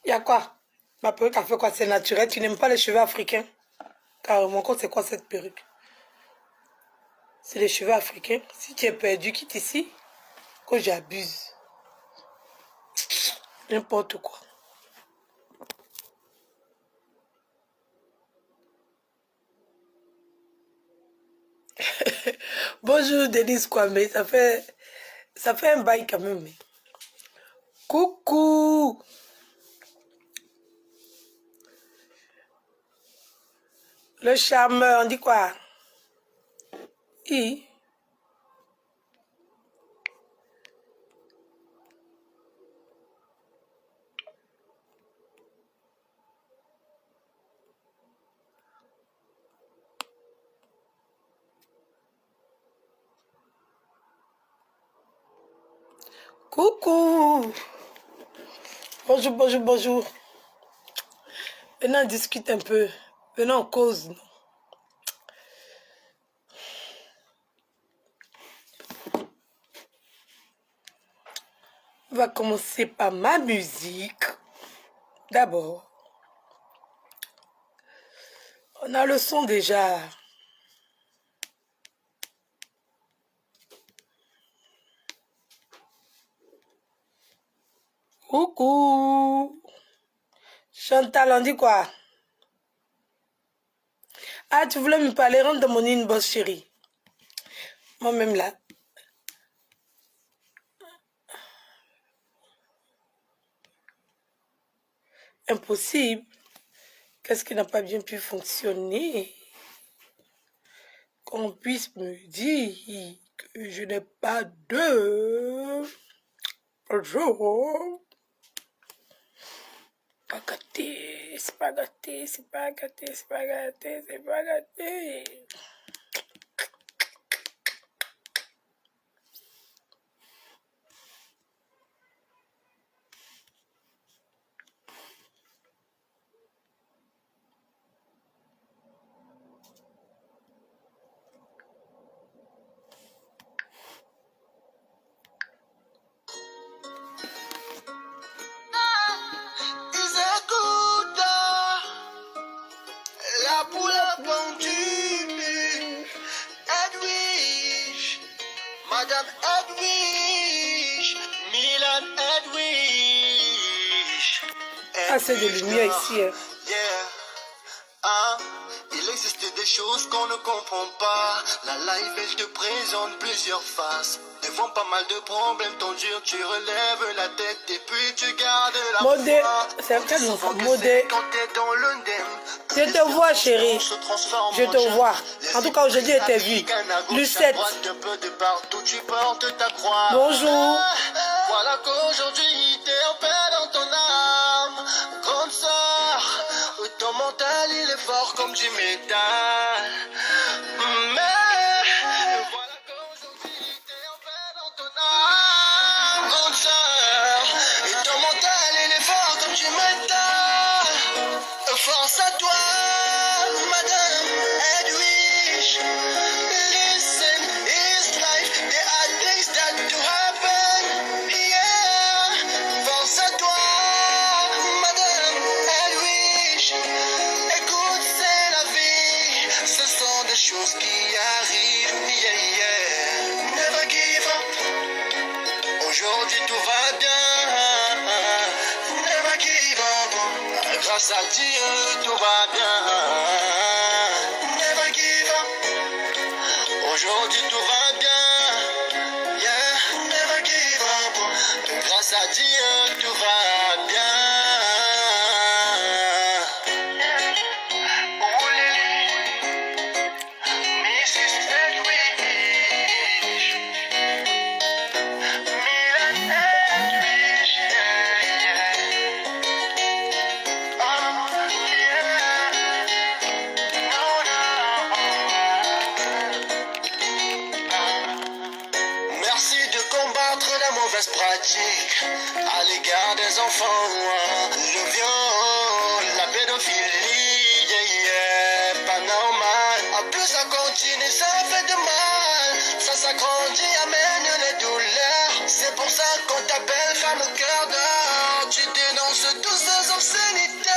Il y a quoi? Ma perruque a fait quoi? C'est naturel. Tu n'aimes pas les cheveux africains? Carrément, c'est quoi cette perruque? C'est les cheveux africains. Si tu es perdu, quitte ici. Que j'abuse. N'importe quoi. Bonjour Denise Kwame. Ça fait un bail quand même. Coucou. Le charmeur, on dit quoi? I. Coucou. Bonjour, bonjour, bonjour. Venons, on discute un peu. Venons, on cause. On va commencer par ma musique. D'abord, on a le son déjà. Coucou. Chantal, on dit quoi? Ah, tu voulais me parler, rentre dans mon inbox, chérie. Moi-même là. Impossible. Qu'est-ce qui n'a pas bien pu fonctionner? Qu'on puisse me dire que je n'ai pas de jour. Pas gâté, c'est pas gâté, c'est pas gâté, c'est pas gâté, c'est pas gâté. La poule pendue, Edwige, Madame Edwige, Milan Edwige. Ah, c'est de lumière ici. Hein. Yeah. Ah, il existe des choses qu'on ne comprend pas. La life, elle te présente plusieurs faces. Devant pas mal de problèmes, ton dur, tu relèves la tête et puis tu gardes la Modé, foi. c'est un cas de modé. Quand t'es dans l'undem, je te vois, chérie. Je te vois. En tout cas, aujourd'hui, je t'ai vu. Lucette. Bonjour. Voilà qu'aujourd'hui, t'es en paix dans ton âme. Grande sœur, ton mental, il est fort comme du métal. Mais voilà qu'aujourd'hui, t'es en paix dans ton âme. Grande sœur, et ton mental, il est fort comme du métal. Force à toi, Madame Edwige. Listen, it's life. There are things that do happen. Yeah. Force à toi, Madame Edwige. Écoute, c'est la vie. Ce sont des choses qui arrivent. Yeah, yeah. Never give up. Aujourd'hui, tout va bien. Never give up. Grâce à Dieu, tout va bien. Never give up. Aujourd'hui, tout va bien. Yeah, never give up. Grâce à Dieu, tout va bien. Oh, Lily, Mrs. Edwige, Milan Edwige, yeah, yeah. Oh, yeah. Merci de combattre la mauvaise pratique à l'égard des enfants. Le viol, la pédophilie, yeah, yeah, pas normal. En plus, ça continue, ça fait de mal. Ça s'agrandit, amène les douleurs. C'est pour ça qu'on t'appelle femme au cœur d'or. Tu dénonces tous ces obscénités.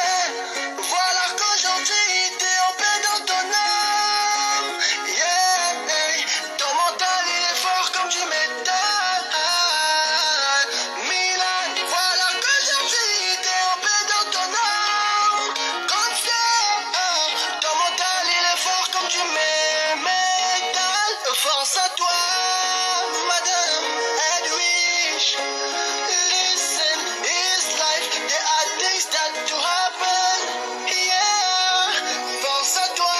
Voilà qu'aujourd'hui t'es en paix dans ton âme. Yeah, ton mental il est fort comme du métal. Milan, voilà qu'aujourd'hui t'es en paix dans ton âme. Cancer, ton mental il est fort comme du métal. Force à toi, Madame Edwige. Listen, it's life, there are things that to happen. Yeah, force à toi,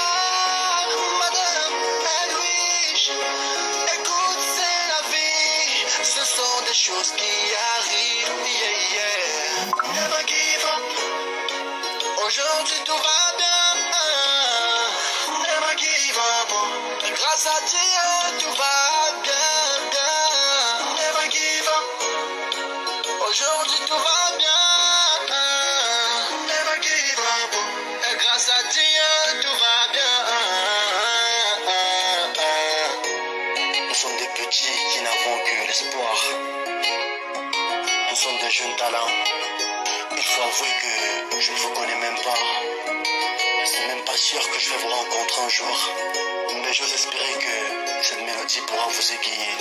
Madame Edwige. Écoute, c'est la vie, ce sont des choses qui arrivent. Yeah, yeah. Never give up. Aujourd'hui tout va bien. Never give up. Grâce à Dieu tout va bien, bien. Never give up. Aujourd'hui tout va bien. Never give up. Et grâce à Dieu tout va bien. Nous sommes des petits qui n'avons que l'espoir. Nous sommes des jeunes talents. Il faut avouer que je ne vous connais même pas. Je suis même pas sûr que je vais vous rencontrer un jour. Mais j'ose espérer que cette mélodie pourra vous aiguiller.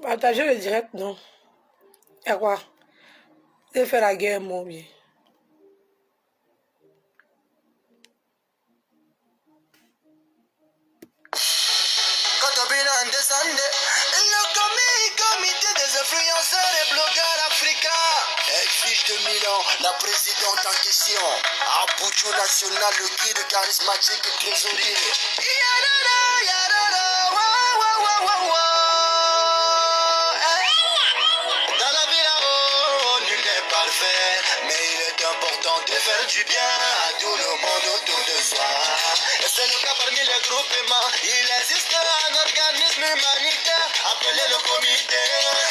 Partagez le direct, non. Et quoi? J'ai fait la guerre, mon bien. Comité des influenceurs et blogueurs africains. Edwige de Milan, la présidente en question. Abuja National, le guide charismatique et trésorier. Yadada, yadada, wa, wa, wa, wa, wa. Dans la vie là-haut, nul n'est parfait, mais il est important de faire du bien à tout le monde autour de soi. Et c'est le cas parmi les groupements. Il existe un organisme humanitaire appelé le comité.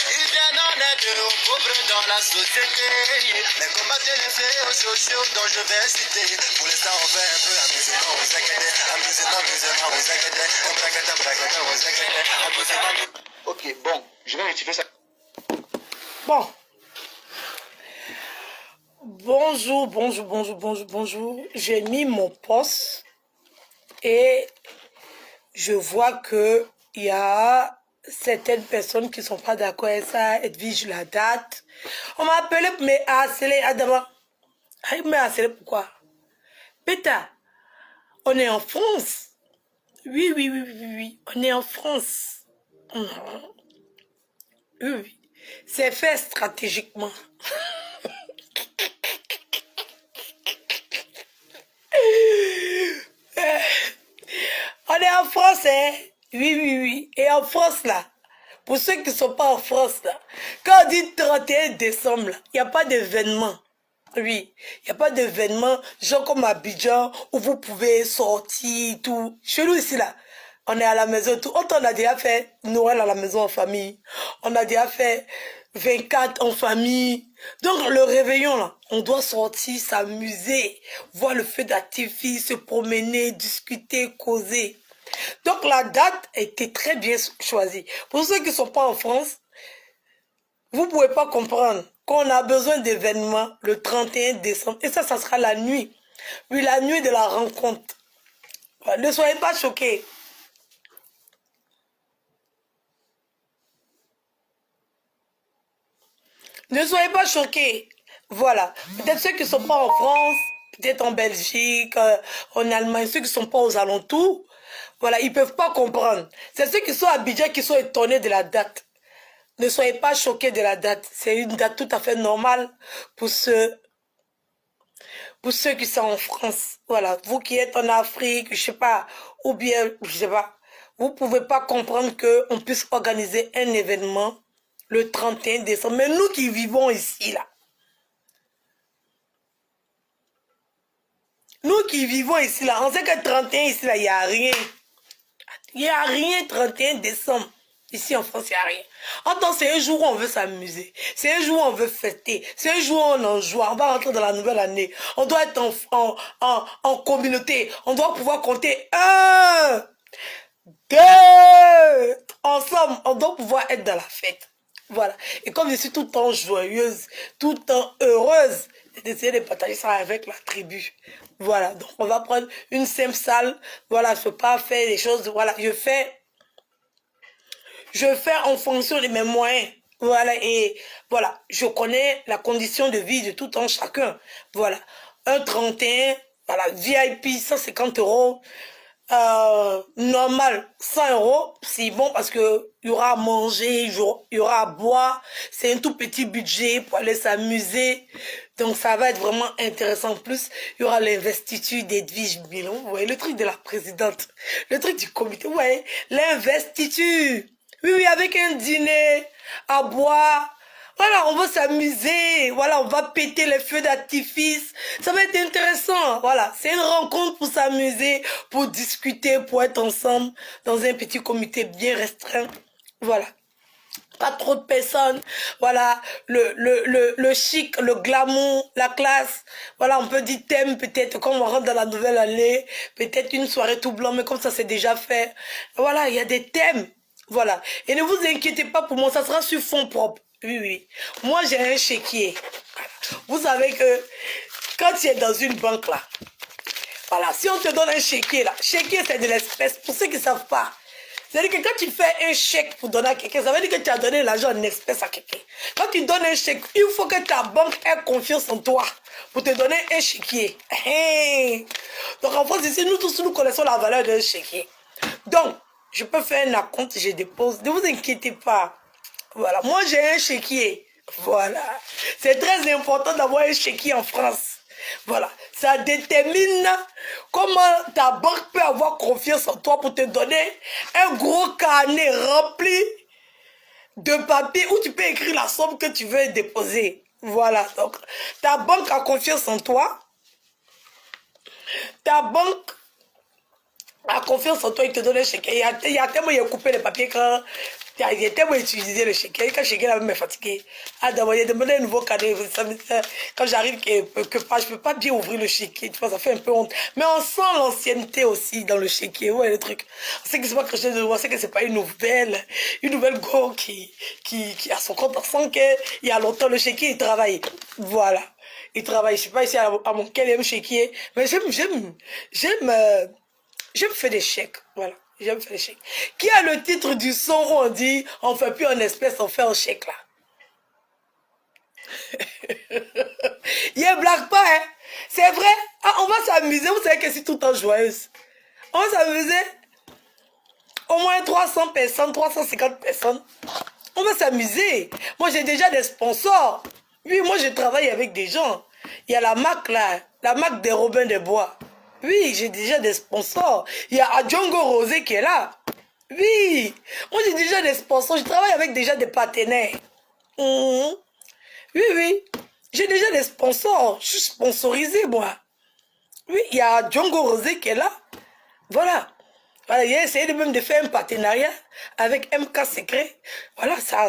Il vient en aide aux pauvres dans la société. Mais combattre les fléaux sociaux dont je vais citer. Pour l'instant on fait un peu amusement, vous inquiétez. Amusement, vous inquiétez. Bracata, vous inquiétez. Amusement. Ok, bon, je vais rectifier ça. Bon. Bonjour, bonjour, bonjour, bonjour, bonjour. J'ai mis mon poste et je vois que il y a certaines personnes qui sont pas d'accord avec ça. Edwige la date. On m'a appelé pour me harceler. Adama. Il m'a harcelé pourquoi? Péta, on est en France. Oui, oui, oui, oui, oui. On est en France. Mhm. Oui, oui. C'est fait stratégiquement. On est en France, hein? Oui, oui, oui. Et en France, là, pour ceux qui ne sont pas en France, là, quand on dit 31 décembre, il n'y a pas d'événement. Oui, il n'y a pas d'événement, genre comme Abidjan, où vous pouvez sortir, tout. Chez nous, ici, là, on est à la maison, tout. On a déjà fait Noël à la maison en famille. On a déjà fait 24 en famille. Donc, le réveillon, là, on doit sortir, s'amuser, voir le feu d'artifice, se promener, discuter, causer. Donc, la date a été très bien choisie. Pour ceux qui ne sont pas en France, vous ne pouvez pas comprendre qu'on a besoin d'événements le 31 décembre. Et ça sera la nuit. Oui, la nuit de la rencontre. Ne soyez pas choqués. Ne soyez pas choqués. Voilà. Peut-être ceux qui ne sont pas en France, peut-être en Belgique, en Allemagne, ceux qui ne sont pas aux alentours, voilà, ils ne peuvent pas comprendre. C'est ceux qui sont à Abidjan qui sont étonnés de la date. Ne soyez pas choqués de la date. C'est une date tout à fait normale pour ceux qui sont en France. Voilà. Vous qui êtes en Afrique, je sais pas, ou bien, je sais pas, vous pouvez pas comprendre qu'on puisse organiser un événement le 31 décembre. Mais nous qui vivons ici, là, nous qui vivons ici, là, on sait que 31 ici, là, il n'y a rien. Il n'y a rien 31 décembre. Ici en France, il n'y a rien. Entends, c'est un jour où on veut s'amuser. C'est un jour où on veut fêter. C'est un jour où on en joie. On va rentrer dans la nouvelle année. On doit être en communauté. On doit pouvoir compter 1, 2. Ensemble, on doit pouvoir être dans la fête. Voilà. Et comme je suis tout le temps joyeuse, tout le temps heureuse, d'essayer de partager ça avec la tribu. Voilà. Donc, on va prendre une simple salle. Voilà. Je ne peux pas faire des choses. Voilà. Je fais en fonction de mes moyens. Voilà, et voilà, je connais la condition de vie de tout un chacun. Voilà, un 31, voilà, VIP, 150 euros. Normal, 100 euros, c'est bon parce que il y aura à manger, il y aura à boire. C'est un tout petit budget pour aller s'amuser. Donc, ça va être vraiment intéressant. En plus, il y aura l'investiture d'Edwige Milon. Vous voyez, le truc de la présidente, le truc du comité. Vous voyez, l'investiture. Oui, oui, avec un dîner à boire. Voilà, on va s'amuser. Voilà, on va péter les feux d'artifice. Ça va être intéressant. Voilà, c'est une rencontre pour s'amuser, pour discuter, pour être ensemble dans un petit comité bien restreint. Voilà. Pas trop de personnes. Voilà, le chic, le glamour, la classe. Voilà, on peut dire thème peut-être, comme on rentre dans la nouvelle année. Peut-être une soirée tout blanc, mais comme ça c'est déjà fait. Voilà, il y a des thèmes. Voilà. Et ne vous inquiétez pas pour moi, ça sera sur fond propre. Oui, oui. Moi, j'ai un chéquier. Vous savez que quand tu es dans une banque, là, voilà, si on te donne un chéquier, là, chéquier, c'est de l'espèce. Pour ceux qui ne savent pas, c'est-à-dire que quand tu fais un chèque pour donner à quelqu'un, ça veut dire que tu as donné l'argent en espèce à quelqu'un. Quand tu donnes un chèque, il faut que ta banque ait confiance en toi pour te donner un chéquier. Donc en France, ici, nous tous, nous connaissons la valeur d'un chéquier. Donc, je peux faire un acompte, je dépose. Ne vous inquiétez pas. Voilà, moi j'ai un chéquier. Voilà. C'est très important d'avoir un chéquier en France. Voilà. Ça détermine comment ta banque peut avoir confiance en toi pour te donner un gros carnet rempli de papier où tu peux écrire la somme que tu veux déposer. Voilà. Donc, ta banque a confiance en toi. Ta banque a confiance en toi, il te donne un chéquier. Il y a tellement il a coupé les papiers quand il a tellement utilisé le chéquier. Quand le chéquier là me fatigué. Ah d'abord, il a demandé un nouveau cadeau. Quand j'arrive je ne peux pas bien ouvrir le chéquier. Tu vois, ça fait un peu honte. Mais on sent l'ancienneté aussi dans le chéquier. Ouais, le truc. On sait que c'est pas quelque chose de nouveau. On sait que c'est pas une nouvelle go qui a son compte. On sent qu'il y a longtemps le chéquier, il travaille. Voilà. Il travaille. Je sais pas ici à mon quel chéquier. Mais j'aime faire des chèques, voilà, j'aime faire des chèques. Qui a le titre du son où on dit, on ne fait plus en espèces, on fait en chèque là? Il ne blague pas, hein? C'est vrai, ah, on va s'amuser, vous savez que c'est tout le temps joyeuse. On va s'amuser, au moins 300 personnes, 350 personnes. On va s'amuser. Moi, j'ai déjà des sponsors. Oui, moi, je travaille avec des gens. Il y a la marque là, la marque des Robins des Bois. Oui, j'ai déjà des sponsors. Il y a Adjongo Rosé qui est là. Oui, moi j'ai déjà des sponsors. Je travaille avec déjà des partenaires. Oui, oui. J'ai déjà des sponsors. Je suis sponsorisé, moi. Oui, il y a Adjongo Rosé qui est là. Voilà. Voilà, il a essayé de même de faire un partenariat avec MK Secret. Voilà, ça,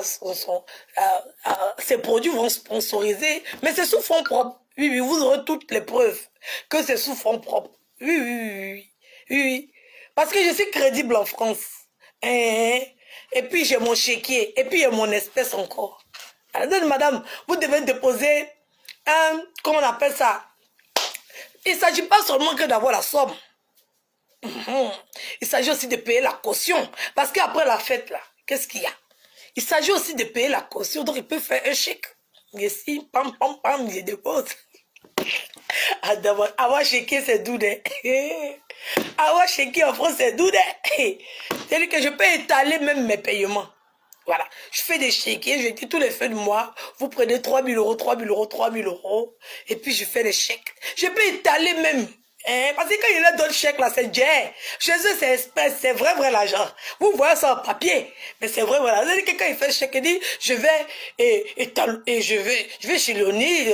ces produits vont sponsoriser. Mais c'est sous fonds propres. Oui, oui, vous aurez toutes les preuves que c'est sous fonds propres. Oui, oui, oui, oui, oui, oui. Parce que je suis crédible en France. Et puis j'ai mon chéquier. Et puis il y a mon espèce encore. Alors, madame, vous devez déposer un, comment on appelle ça? Il ne s'agit pas seulement que d'avoir la somme. Il s'agit aussi de payer la caution. Parce qu'après la fête, là, qu'est-ce qu'il y a? Il s'agit aussi de payer la caution. Donc, il peut faire un chèque. Ici, pam, pam, pam, je dépose. Avoir chéquier, c'est doux. Avoir chéquier en France, c'est doux. C'est-à-dire que je peux étaler même mes paiements. Voilà. Je fais des chéquiers, je dis tous les fins de mois, vous prenez 3 000 euros, 3 000 euros, 3 000 euros. Et puis, je fais des chèques. Je peux étaler même. Hein, parce que quand il leur donne chèque là, c'est jet. Chez eux, c'est espèce, c'est vrai l'argent. Vous voyez ça en papier, mais c'est vrai l'argent. C'est-à-dire que quand il fait chèque, il dit, je vais, je vais chez Léonie,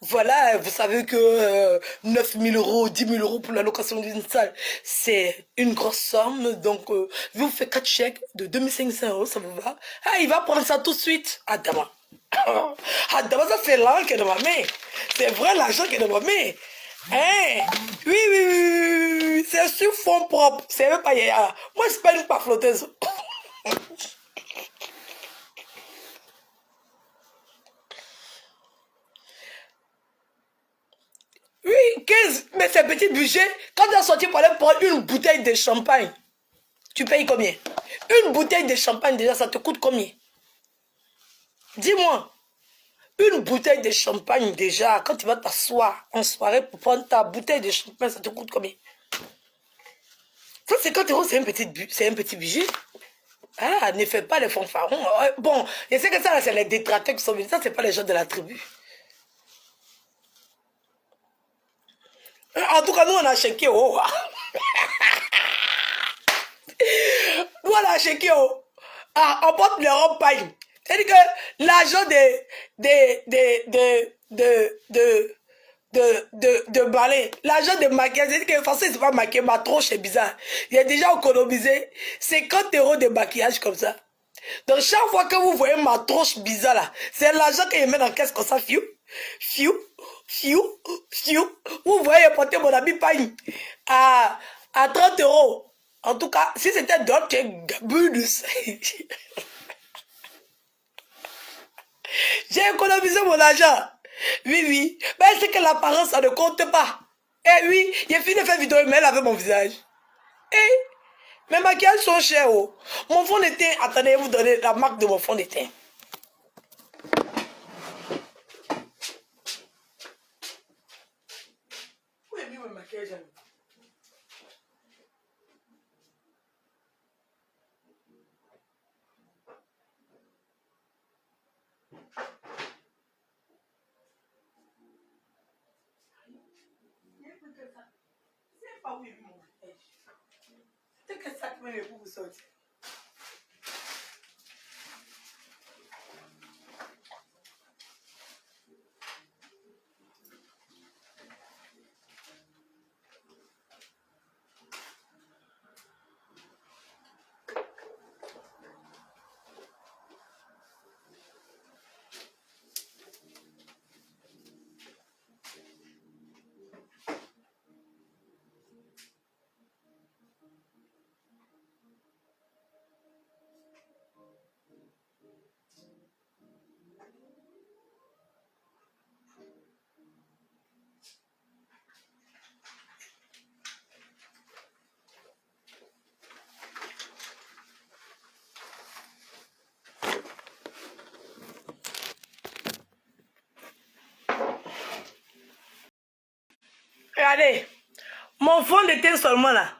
voilà, vous savez que 9 000 euros, 10 000 euros pour la location d'une salle, c'est une grosse somme. Donc, je vous fais 4 chèques de 2500 euros, ça vous va? Ah, il va prendre ça tout de suite. Adama. Adama, ça c'est l'argent qui est dans ma main. C'est vrai l'argent qui est dans ma main. Hein? Oui, c'est sur fond propre. C'est même pas yaya. Moi, je ne pas flotteuse. Oui, 15, mais c'est un petit budget. Quand tu as sorti pour aller prendre une bouteille de champagne, tu payes combien? Une bouteille de champagne, déjà, ça te coûte combien? Dis-moi. Une bouteille de champagne, déjà, quand tu vas t'asseoir en soirée pour prendre ta bouteille de champagne, ça te coûte combien? 150 euros, c'est un petit budget. Ah, ne fais pas les fanfarons. Bon, je sais que ça, c'est les détracteurs qui sont venus. Ça, c'est pas les gens de la tribu. En tout cas, nous, on a checké haut. Nous, on a checké haut. Ah, on porte l'Europe paille. C'est-à-dire que l'argent de balai, l'argent de maquillage, c'est-à-dire que de toute façon, c'est pas maquillé, ma tronche est bizarre. Il a déjà économisé 50 euros de maquillage comme ça. Donc, chaque fois que vous voyez ma tronche bizarre là, c'est l'argent que je mets dans la caisse comme ça, fiou, fiou, fiou, fiou. Vous voyez porter mon ami paille à 30 euros. En tout cas, si c'était d'autres, Gabunus. J'ai économisé mon argent. Oui. Mais c'est que l'apparence, ça ne compte pas. Eh oui, j'ai fini de faire vidéo, mais elle avait mon visage. Eh, mes maquillages sont chers. Oh. Mon fond de teint, attendez, vous donner la marque de mon fond de teint. Où est mis mon maquillage? C'est pas où il est mis mon maquillage. C'est que ça qui me fait vous sortir. Regardez, mon fond de teint seulement là,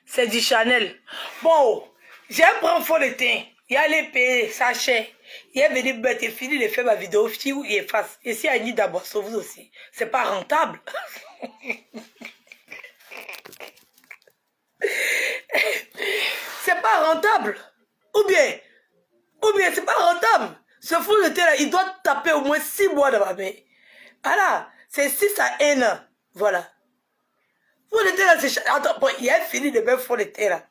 c'est du Chanel. Bon, j'ai pris un fond de teint, il y a les payer, sachet. Il est venu mettre fini de faire ma vidéo, si ou il efface. Et si Annie d'abord, vous aussi, c'est pas rentable. C'est pas rentable. Ou bien, c'est pas rentable. Ce fond de teint là, il doit taper au moins 6 mois dans ma main. Voilà, c'est 6 à 1 an. Voilà. Fond de teint là, c'est... Attends, bon, il a fini de mettre fond de teint là.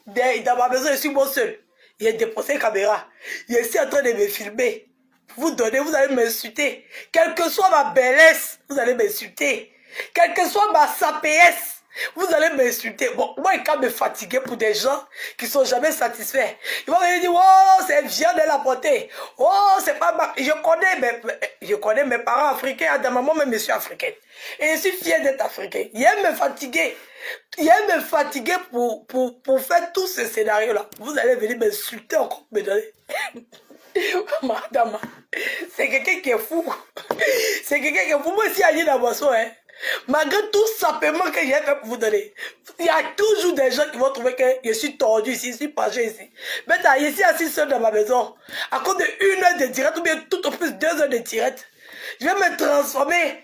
Dans ma maison, je suis moi seul. Il a déposé la caméra. Il est ici en train de me filmer. Vous donnez, vous allez m'insulter. Quelle que soit ma bellesse, vous allez m'insulter. Quelle que soit ma sapiesse, vous allez m'insulter. Bon, moi, il va me fatiguer pour des gens qui sont jamais satisfaits. Ils vont me dire, oh, c'est viande de la portée. Oh, c'est pas ma... Je connais mes parents africains. Dans maman, même je suis africaine. Et je suis fier d'être africain. Il aime me fatiguer. Il aime me fatiguer pour faire tout ce scénario-là. Vous allez venir m'insulter encore, me donner. Madame, c'est quelqu'un qui est fou. C'est quelqu'un qui est fou. Moi, si Annie dans boisson, hein. Malgré tout simplement que j'ai fait pour vous donner, il y a toujours des gens qui vont trouver que je suis tordu ici, je suis penché ici. Mais je suis assis seul dans ma maison, à cause de 1 heure de direct, ou bien tout au plus 2 heures de direct. Je vais me transformer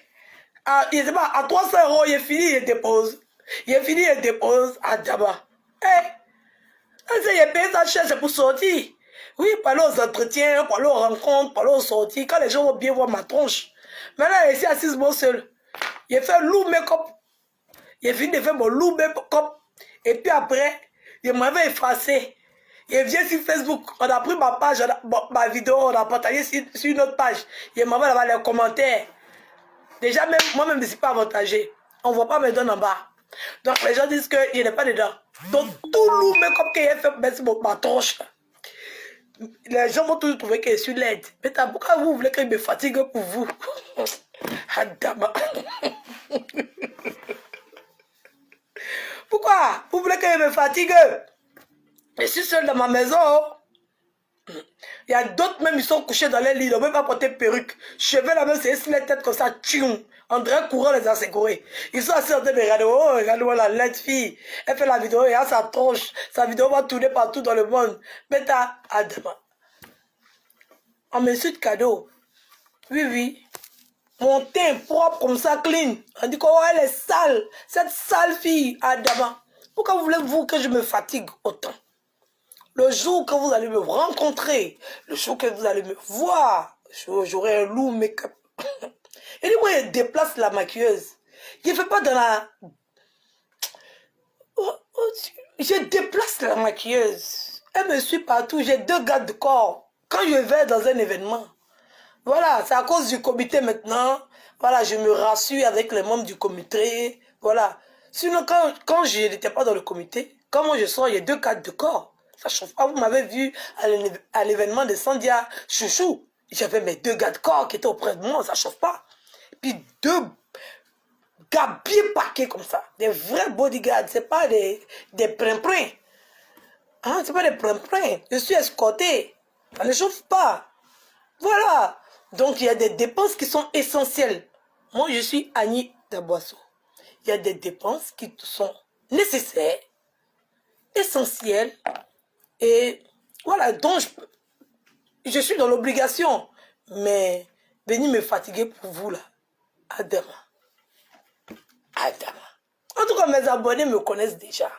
je sais pas, à 300 €, il est fini, il dépose. Il est fini, il dépose à Djaba. Il est payé sa chaise, c'est pour sortir. Oui, parler aux entretiens, parler aux rencontres, parler aux sorties, quand les gens vont bien voir ma tronche. Maintenant, il est ici assise moi seul. Il fait loup make-up. Il est fini de faire mon loup make-up. Et puis après, il m'avait effacé. Il vient sur Facebook, on a pris ma page, ma vidéo, on a partagé sur une autre page. Il m'avait là-bas les commentaires. Déjà, même moi-même, je ne suis pas avantagé. On ne voit pas mes dents en bas. Donc, les gens disent qu'il n'est pas dedans. Donc, tout loup make-up qu'il a fait, c'est ma tronche. Les gens vont toujours trouver que je suis laide. Mais pourquoi vous voulez que je me fatigue pour vous? Adama. Pourquoi vous voulez que je me fatigue? Je suis seule dans ma maison. Il y a d'autres même, ils sont couchés dans les lits. Ils ne peuvent pas porter perruque. Cheveux la même, c'est la tête comme ça. Tchoum. André Courant les a sécurés. Ils sont assis en train de regarder. Oh, regarde-moi la laide fille. Elle fait la vidéo et elle sa tronche. Sa vidéo va tourner partout dans le monde. Mais t'as Adama. On m'insulte cadeau. Oui, oui. Mon teint propre comme ça, clean. On dit oh, elle est sale. Cette sale fille, Adama. Pourquoi voulez-vous que je me fatigue autant? Le jour que vous allez me rencontrer, le jour que vous allez me voir, j'aurai un loup make-up. Et dis moi, je déplace la maquilleuse. Je ne fais pas dans la... Je déplace la maquilleuse. Elle me suit partout. J'ai 2 gardes de corps. Quand je vais dans un événement, voilà, c'est à cause du comité maintenant. Voilà, je me rassure avec les membres du comité. Voilà. Sinon, quand je n'étais pas dans le comité, quand moi je sors, il y a 2 gardes de corps. Ça chauffe pas. Vous m'avez vu à l'événement de Sandia Chouchou. J'avais mes 2 gardes de corps qui étaient auprès de moi. Ça chauffe pas. Puis 2 gars bien paqués comme ça. Des vrais bodyguards. C'est pas des prin-prin. Hein, c'est pas des prin-prin. Je suis escorté. Ça ne chauffe pas. Voilà. Donc, il y a des dépenses qui sont essentielles. Moi, je suis Annie Daboisseau. Il y a des dépenses qui sont nécessaires, essentielles. Et voilà, donc je suis dans l'obligation. Mais venir me fatiguer pour vous, là. Adama. Adama. En tout cas, mes abonnés me connaissent déjà.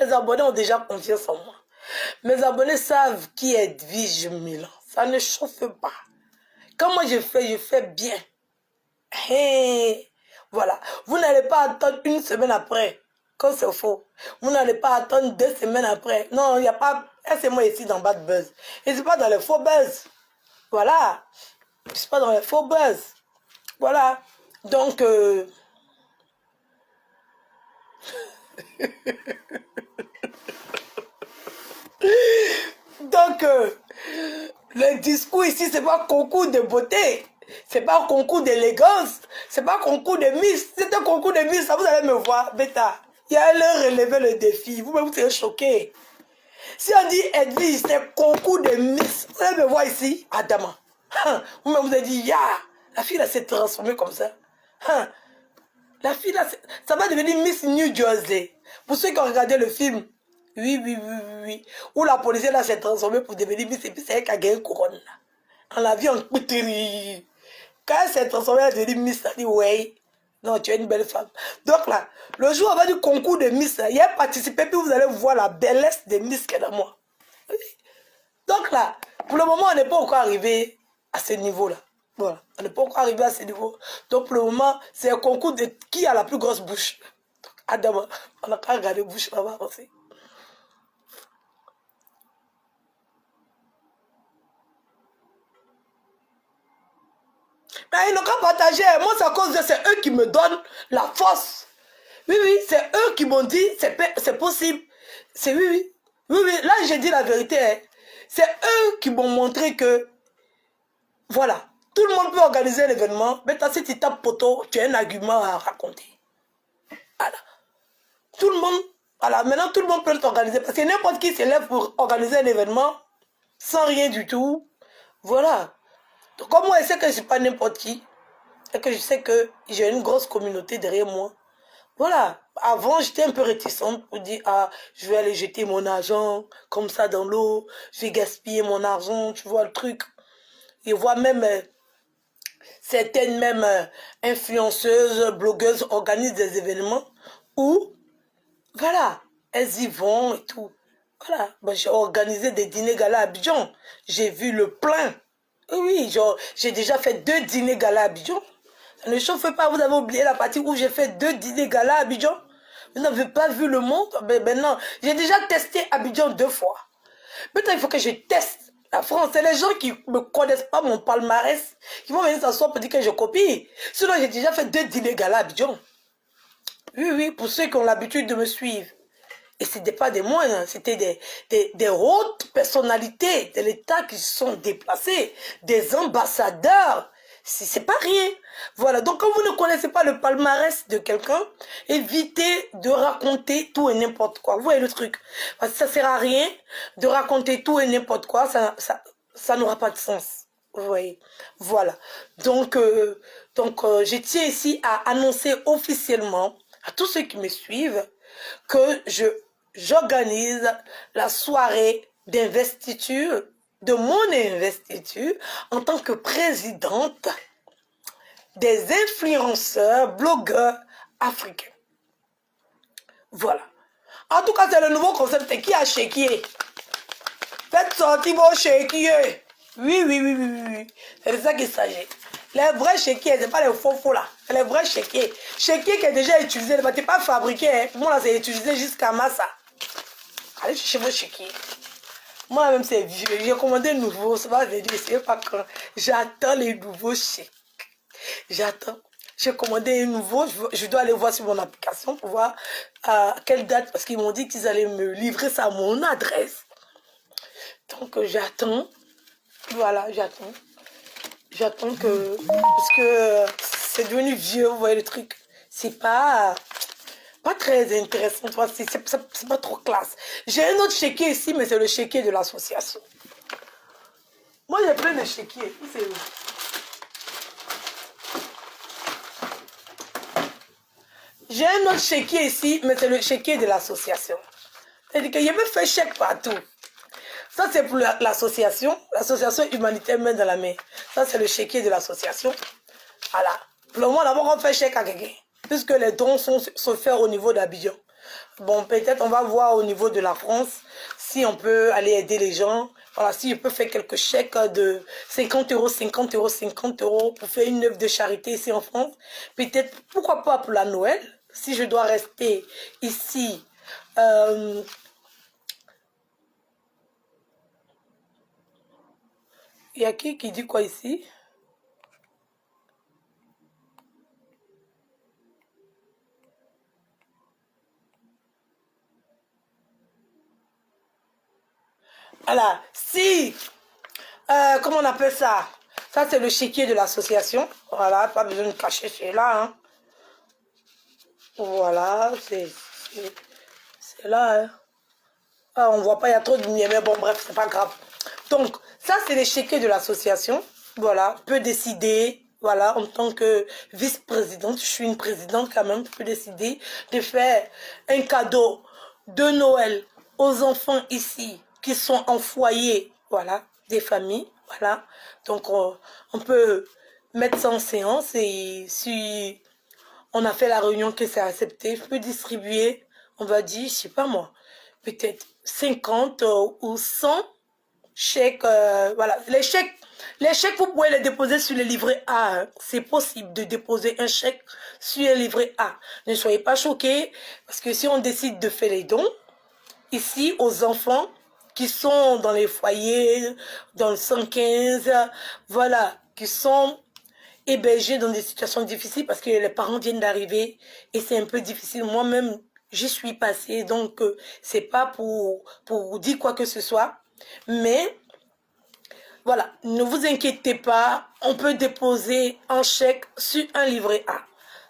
Mes abonnés ont déjà confiance en moi. Mes abonnés savent qui est Edwige Milan. Ça ne chauffe pas. Quand moi je fais bien. Hey, voilà. Vous n'allez pas attendre 1 semaine après. Quand c'est faux. Vous n'allez pas attendre 2 semaines après. Non, il n'y a pas... C'est moi ici dans Bad Buzz. Et je ne suis pas dans les faux buzz. Voilà. Je ne suis pas dans les faux buzz. Voilà. Donc... Donc, le discours ici, c'est pas un concours de beauté. C'est pas un concours d'élégance. C'est pas un concours de Miss. C'est un concours de Miss. Ça, vous allez me voir, bêta. Il y a leur relever le défi. Vous-même, vous serez choqués. Si on dit Edwige, c'est un concours de Miss. Vous allez me voir ici, Adama. Vous-même, vous avez dit, ya, la fille, là, s'est transformée comme ça. La fille, là, ça va devenir Miss New Jersey. Pour ceux qui ont regardé le film, oui. Où la policière là s'est transformée pour devenir Miss et puis c'est elle qui a gagné une couronne là. On l'a vu en couterie. Quand elle s'est transformée, elle a devenu Miss, elle a dit ouais. Non, tu es une belle femme. Donc là, le jour avant du concours de Miss, il y a participé, puis vous allez voir la bellesse de Miss qui est dans moi. Donc là, pour le moment, on n'est pas encore arrivé à ce niveau-là. Voilà, on n'est pas encore arrivé à ce niveau. Donc pour le moment, c'est un concours de qui a la plus grosse bouche. Donc, Adam, on n'a qu'à regarder bouche là-bas aussi. Mais ils n'ont qu'à partager. Moi, c'est à cause de c'est eux qui me donnent la force. Oui, c'est eux qui m'ont dit c'est possible. C'est oui. Là, j'ai dit la vérité. Hein. C'est eux qui m'ont montré que, voilà, tout le monde peut organiser l'événement, mais si tu tapes poteau, tu as un argument à raconter. Voilà. Tout le monde, voilà, maintenant tout le monde peut s'organiser, parce que n'importe qui s'élève pour organiser un événement, sans rien du tout. Voilà. Donc, comme moi, je sais que je ne suis pas n'importe qui, et que je sais que j'ai une grosse communauté derrière moi. Voilà. Avant, j'étais un peu réticente pour dire, ah, je vais aller jeter mon argent comme ça dans l'eau, je vais gaspiller mon argent, tu vois le truc. Et vois même certaines même influenceuses, blogueuses organisent des événements où, voilà, elles y vont et tout. Voilà, ben, j'ai organisé des dîners gala à Abidjan. J'ai vu le plein. Oui, genre, j'ai déjà fait 2 dîners gala à Abidjan. Ça ne chauffe pas, vous avez oublié la partie où j'ai fait 2 dîners gala à Abidjan. Vous n'avez pas vu le monde? Ben non, j'ai déjà testé Abidjan 2 fois. Maintenant, il faut que je teste la France. C'est les gens qui ne me connaissent pas mon palmarès qui vont venir s'asseoir pour dire que je copie. Sinon, j'ai déjà fait 2 dîners gala à Abidjan. Oui, oui, pour ceux qui ont l'habitude de me suivre. Et ce n'était pas des moines, c'était des hautes personnalités de l'État qui se sont déplacées, des ambassadeurs. C'est pas rien. Voilà, donc quand vous ne connaissez pas le palmarès de quelqu'un, évitez de raconter tout et n'importe quoi. Vous voyez le truc? Parce que ça ne sert à rien de raconter tout et n'importe quoi, ça n'aura pas de sens. Vous voyez? Voilà. Donc, je tiens ici à annoncer officiellement à tous ceux qui me suivent que j'organise la soirée d'investiture, de mon investiture en tant que présidente des influenceurs, blogueurs africains. Voilà. En tout cas, c'est le nouveau concept. Qui a chéquier? Faites sortir vos chéquiers. Oui, oui, oui, oui, oui. C'est de ça qu'il s'agit. Les vrais chéquiers, ce n'est pas les faux là. C'est les vrais chéquiers. Chéquier qui est déjà utilisé, ce n'est pas fabriqué. Hein. Pour moi, c'est utilisé jusqu'à Massa. Allez chercher vos chéquiers. Moi, même, c'est vieux. J'ai commandé un nouveau. Ça va venir. C'est pas quand. J'attends les nouveaux chèques. J'attends. J'ai commandé un nouveau. Je dois aller voir sur mon application pour voir à quelle date. Parce qu'ils m'ont dit qu'ils allaient me livrer ça à mon adresse. Donc, j'attends. Voilà, j'attends. J'attends que... Parce que c'est devenu vieux, vous voyez le truc. C'est pas très intéressant. C'est pas trop classe. J'ai un autre chéquier ici, mais c'est le chéquier de l'association. Moi, j'ai plein de chéquiers. J'ai un autre chéquier ici, mais c'est le chéquier de l'association. C'est-à-dire que je peux faire chèque partout. Ça, c'est pour l'association humanitaire main dans la main. Ça, c'est le chéquier de l'association. Voilà. Pour le moment, d'abord, on fait chèque à quelqu'un. Puisque les dons sont faits au niveau d'Abidjan. Bon, peut-être on va voir au niveau de la France si on peut aller aider les gens. Voilà, si je peux faire quelques chèques de 50 euros, 50 euros, 50 euros pour faire une œuvre de charité ici en France. Peut-être, pourquoi pas pour la Noël, si je dois rester ici. Il y a qui dit quoi ici? Voilà, si, comment on appelle ça? Ça, c'est le chéquier de l'association. Voilà, pas besoin de cacher celui-là. Hein. Voilà, c'est là. Hein. Ah, on voit pas, il y a trop de lumière, mais bon, bref, c'est pas grave. Donc, ça, c'est les chéquiers de l'association. Voilà, peut décider, voilà, en tant que vice-présidente, je suis une présidente quand même, peut décider de faire un cadeau de Noël aux enfants ici qui sont en foyer, voilà, des familles, voilà. Donc, on peut mettre ça en séance et si on a fait la réunion que c'est accepté, je peux distribuer, on va dire, je sais pas moi, peut-être 50 ou 100 chèques, voilà. Les chèques, vous pouvez les déposer sur le livret A. Hein. C'est possible de déposer un chèque sur le livret A. Ne soyez pas choqués, parce que si on décide de faire les dons, ici, aux enfants qui sont dans les foyers, dans le 115, voilà, qui sont hébergés dans des situations difficiles, parce que les parents viennent d'arriver, et c'est un peu difficile. Moi-même, j'y suis passée, donc c'est pas pour dire quoi que ce soit. Mais, voilà, ne vous inquiétez pas, on peut déposer un chèque sur un livret A.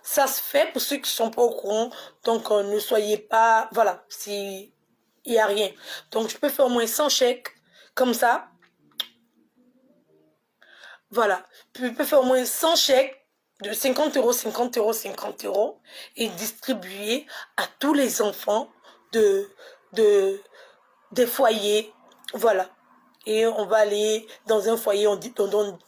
Ça se fait pour ceux qui ne sont pas au courant, donc ne soyez pas, voilà, si il n'y a rien. Donc, je peux faire au moins 100 chèques, comme ça. Voilà, je peux faire au moins 100 chèques de 50 euros, 50 euros, 50 euros et distribuer à tous les enfants des foyers. Voilà. Et on va aller dans un foyer, on donne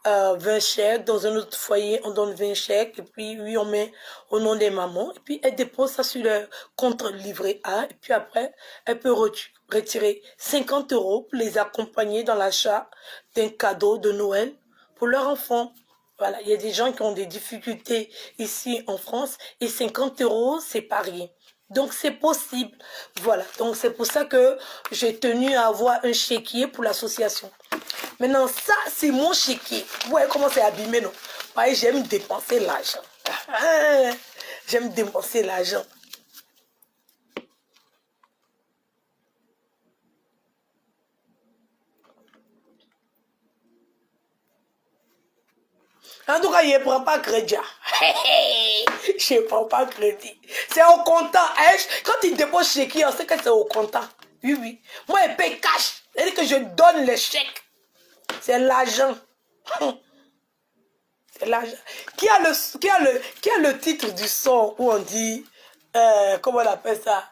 20 chèques. Dans un autre foyer, on donne 20 chèques. Et puis, oui, on met au nom des mamans. Et puis, elles déposent ça sur leur compte livret A. Et puis après, elles peuvent retirer 50 € pour les accompagner dans l'achat d'un cadeau de Noël pour leur enfant. Voilà, il y a des gens qui ont des difficultés ici en France et 50 €, c'est pas rien. Donc, c'est possible. Voilà, donc c'est pour ça que j'ai tenu à avoir un chéquier pour l'association. Maintenant, ça, c'est mon chéquier. Vous voyez comment c'est abîmé, non? Ouais, j'aime dépenser l'argent. J'aime dépenser l'argent. En tout cas, je ne prends pas crédit. Je ne prends pas crédit. C'est au comptant. Quand il dépose chéquier, on sait que c'est au comptant. Oui, oui. Moi, je paye cash. C'est-à-dire que je donne les chèques. C'est l'argent. C'est l'argent. Qui a le titre du son où on dit, comment on appelle ça?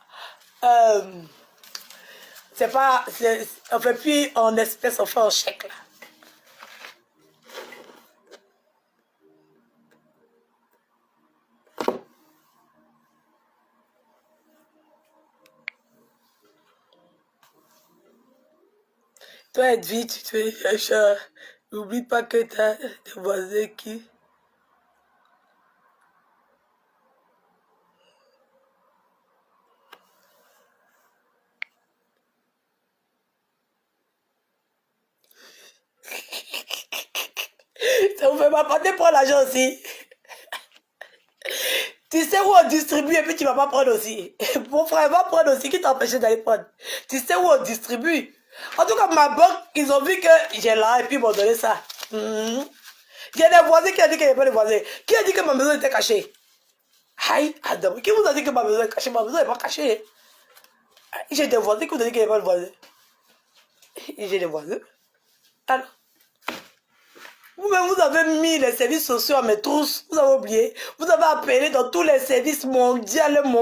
C'est pas, on fait plus en espèces, on fait en chèque là. Toi, Edwy, tu te fais genre, n'oublie pas que tu as des voisins qui... Ça vous fait pas prendre, prendre l'argent aussi. Tu sais où on distribue et puis tu vas pas prendre aussi. Mon frère va prendre aussi, qui t'empêche d'aller prendre. Tu sais où on distribue. En tout cas, ma banque, ils ont vu que j'ai là et puis ils m'ont donné ça. J'ai des voisins qui ont dit qu'il n'y avait pas de voisins. Qui a dit que ma maison était cachée? Aïe, Adam, qui vous a dit que ma maison est cachée? Ma maison n'est pas cachée. J'ai des voisins qui vous ont dit qu'il n'y avait pas de voisins. J'ai des voisins. Alors, vous-même, vous avez mis les services sociaux à mes trousses. Vous avez oublié. Vous avez appelé dans tous les services mondiaux,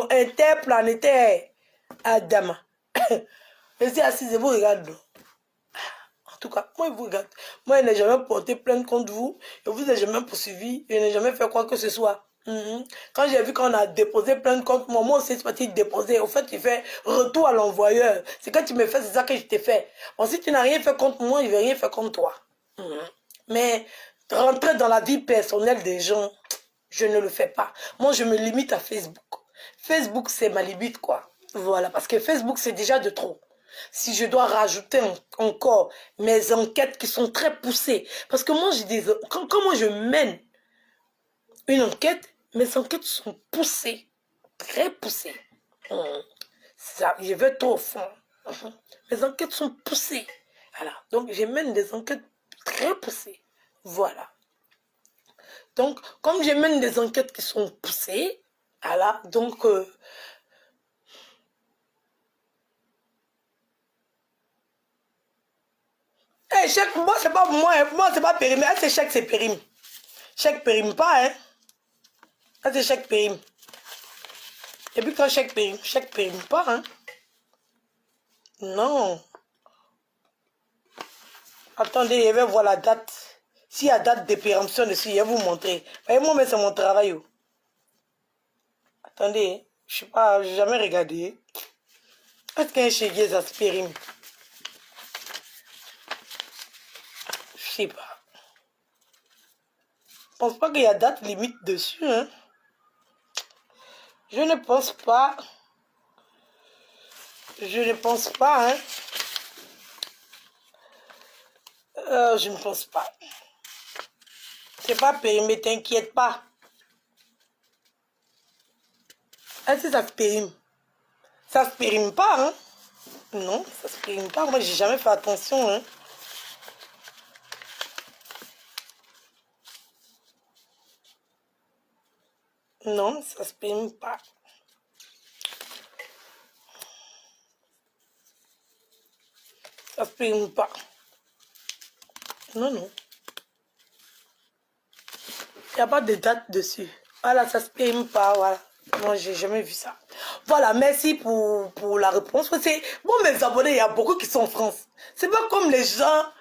interplanétaires. Adama. Je suis assise et vous regardez. En tout cas, moi, je vous regarde. Moi, je n'ai jamais porté plainte contre vous. Je vous ai jamais poursuivi. Je n'ai jamais fait quoi que ce soit. Quand j'ai vu qu'on a déposé plainte contre moi, moi aussi, c'est parti déposer. Au fait, tu fais retour à l'envoyeur. C'est quand tu me fais, c'est ça que je t'ai fait. Bon, si tu n'as rien fait contre moi, je ne vais rien faire contre toi. Mais rentrer dans la vie personnelle des gens, je ne le fais pas. Moi, je me limite à Facebook. Facebook, c'est ma limite, quoi. Voilà, parce que Facebook, c'est déjà de trop. Si je dois rajouter encore mes enquêtes qui sont très poussées, parce que moi, quand moi je mène une enquête, mes enquêtes sont poussées, très poussées. Ça, je vais trop au fond. Mes enquêtes sont poussées. Voilà. Donc, je mène des enquêtes très poussées. Voilà. Donc, comme je mène des enquêtes qui sont poussées, voilà, donc... chèque, moi, c'est pas moi, c'est pas périmé. C'est chèque, c'est périme. Chèque périme pas, hein. Ça, c'est chèque périme. Et puis quand chèque périme pas, hein. Non. Attendez, je vais voir la date. S'il y a date de péremption dessus, je vais vous montrer. Voyez-moi, mais c'est mon travail. Oh. Attendez, je sais pas, j'ai jamais regardé. Est-ce qu'un chéquier, ça se périme? Je sais pas. Je pense pas qu'il y a date limite dessus, hein. Je ne pense pas. Je ne pense pas, hein. Je ne pense pas. C'est pas périmé, t'inquiète pas. Est-ce que ça se périme? Ça se périme pas, hein? Non, ça se périme pas. Moi, j'ai jamais fait attention, hein. Non, ça se périme pas. Ça se périme pas. Non, non. Il n'y a pas de date dessus. Voilà, ça se périme pas, voilà. Moi, j'ai jamais vu ça. Voilà, merci pour la réponse. Bon, mes abonnés, il y a beaucoup qui sont en France. C'est pas comme les gens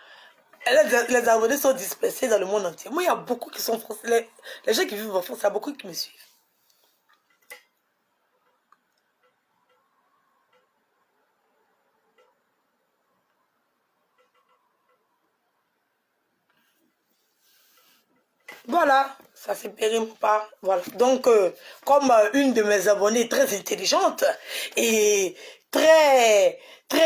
les abonnés sont dispersés dans le monde entier. Moi, il y a beaucoup qui sont français. Les gens qui vivent en France, il y a beaucoup qui me suivent. Voilà, ça ne se périme pas. Voilà. Donc, comme une de mes abonnées est très intelligente et très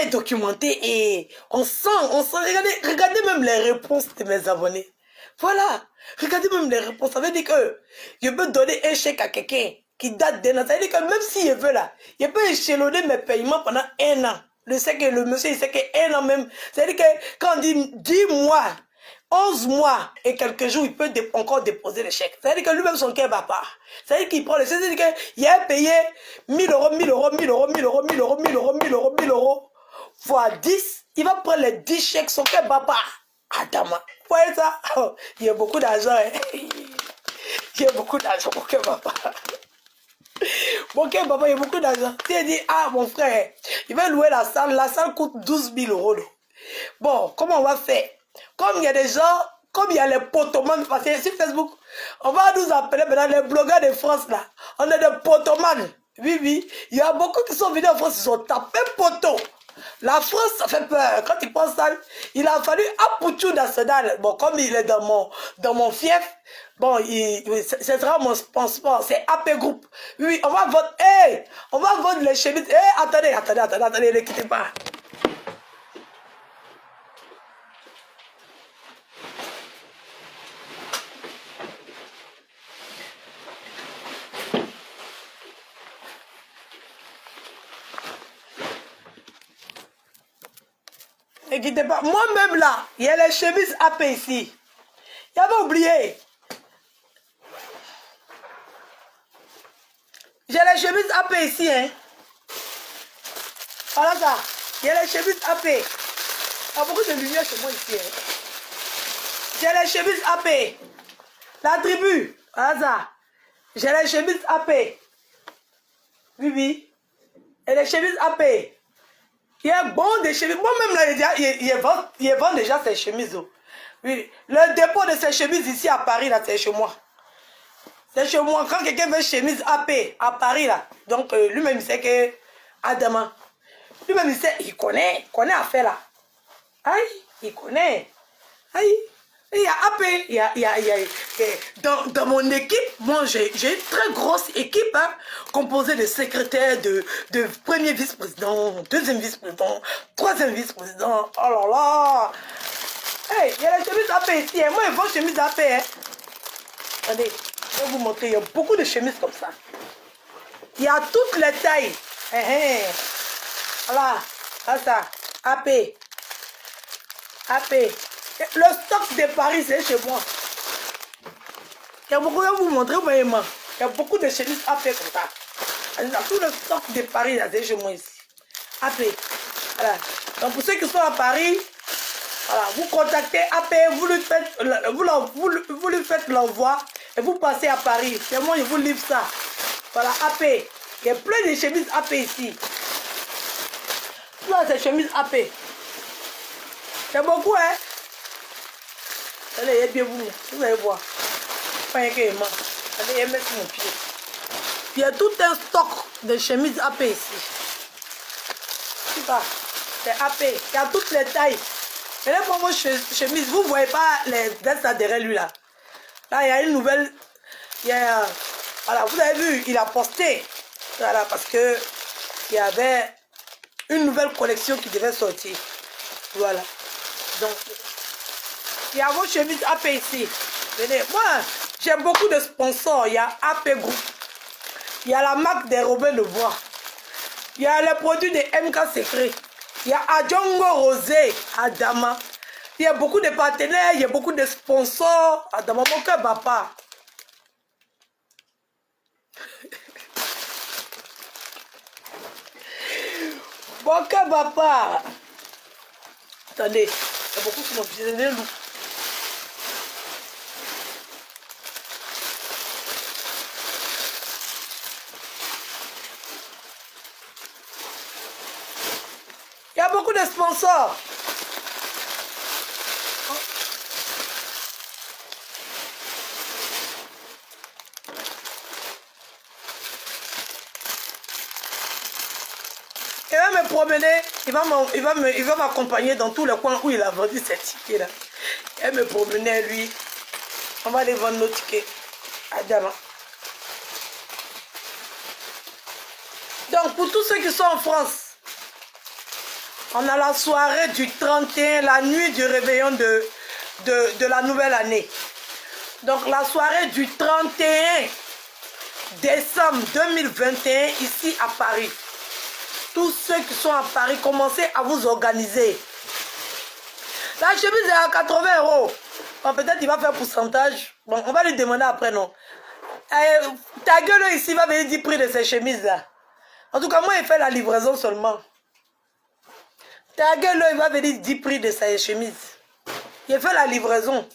documentée, et on sent, regardez même les réponses de mes abonnés. Voilà, regardez même les réponses. Ça veut dire que je peux donner un chèque à quelqu'un qui date d'un an. Ça veut dire que même s'il veut là, je peux échelonner mes paiements pendant un an. Le monsieur, il sait qu'un an même. C'est-à-dire que quand on dit 10 mois, 11 mois et quelques jours, il peut encore déposer le chèque. C'est-à-dire que lui-même, son cœur ne bat pas. C'est-à-dire qu'il prend le chèque. C'est-à-dire qu'il a payé 1000 euros, 1000 euros, 1000 euros, 1000 euros, 1000 euros, 1000 euros, 1000 euros, 1000 euros, fois 10. Il va prendre les 10 chèques, son cœur ne bat pas. Adama. Vous voyez ça? Oh, il y a beaucoup d'argent. Hein? Il y a beaucoup d'argent, mon cœur ne bat pas. Mon cœur, papa, il y a beaucoup d'argent. Tu as dit, ah, mon frère, il va louer la salle coûte 12 000 euros. Bon, comment on va faire? Comme il y a des gens, comme il y a les potomanes, parce que sur Facebook, on va nous appeler maintenant les blogueurs de France, là. On est des potomanes. Oui, oui. Il y a beaucoup qui sont venus en France, ils ont tapé poteau. La France, ça fait peur. Quand ils pensent ça, il a fallu Apoutou national. Bon, comme il est dans mon fief, bon, ce sera mon sponsor, c'est AP Group. Oui, on va vendre, hey, on va vendre les chemises. Hey, attendez, ne quittez pas. Ne quittez pas. Moi-même là, il y a les chemises AP ici. Il avait oublié. J'ai les chemises AP ici, hein. Voilà ça. Il y a les chemises AP. Il y a beaucoup de lumière chez moi ici, hein. J'ai les chemises AP. La tribu. Voilà ça. J'ai les chemises AP. Oui, oui. Et les chemises AP. Il y a bon des chemises. Moi-même, là, il vend déjà ces chemises. Oui. Le dépôt de ces chemises ici à Paris, là, c'est chez moi. C'est chez moi. Quand quelqu'un veut chemise AP à Paris, là, donc lui-même, il sait que Adama, lui-même, il connaît affaire là. Aïe, il connaît. Aïe. Il y a AP, dans mon équipe, moi j'ai une très grosse équipe, hein, composée de secrétaires, de premier vice-président, deuxième vice-président, troisième vice-président. Oh là là. Hey, il y a la chemise AP ici, hein. Moi je vends chemise AP. Hein. Attendez, je vais vous montrer, il y a beaucoup de chemises comme ça. Il y a toutes les tailles. Voilà, ça, AP. Le stock de Paris, c'est chez moi. Il y a beaucoup, je vais vous montrer, il y a beaucoup de chemises AP comme ça. Tout le stock de Paris, c'est chez moi ici. AP. Voilà. Donc pour ceux qui sont à Paris, voilà, vous contactez AP, vous lui faites l'envoi et vous passez à Paris. C'est moi, je vous livre ça. Voilà, AP. Il y a plein de chemises AP ici. Là, c'est chemises AP. C'est beaucoup, hein? Allez, bien vous allez voir. Pas un que moi. Allez, mettre mon pied. Il y a tout un stock de chemises AP ici. C'est ça. C'est AP. Il y a toutes les tailles. Et là, pour vos chemises, vous ne voyez pas les dessins derrière lui là. Là, il y a une nouvelle. Voilà, vous avez vu, il a posté. Voilà, parce que il y avait une nouvelle collection qui devait sortir. Voilà. Donc, il y a vos chemises AP ici. Venez. Moi, j'ai beaucoup de sponsors. Il y a AP Group. Il y a la marque des Robins de Bois. Il y a les produits de MK Secret. Il y a Adjongo Rosé, Adama. Il y a beaucoup de partenaires, il y a beaucoup de sponsors. Adama, mon cœur bat pas. Mon cœur bat pas. Attendez, il y a beaucoup qui m'ont dit des loups. Il y a beaucoup de sponsors. Il va me promener, il va m'accompagner dans tous les coins où il a vendu ces tickets là. Il va me promener lui. On va aller vendre nos tickets à Dama. Donc pour tous ceux qui sont en France, on a la soirée du 31, la nuit du réveillon de la nouvelle année. Donc la soirée du 31 décembre 2021 ici à Paris. Tous ceux qui sont à Paris, commencez à vous organiser. La chemise est à 80 €. Bon, peut-être il va faire pourcentage. Bon, on va lui demander après, non. Ta gueule ici va venir dire prix de ces chemises là. En tout cas, moi, il fait la livraison seulement. Ta gueule il va venir dire prix de ces chemises. Il fait la livraison.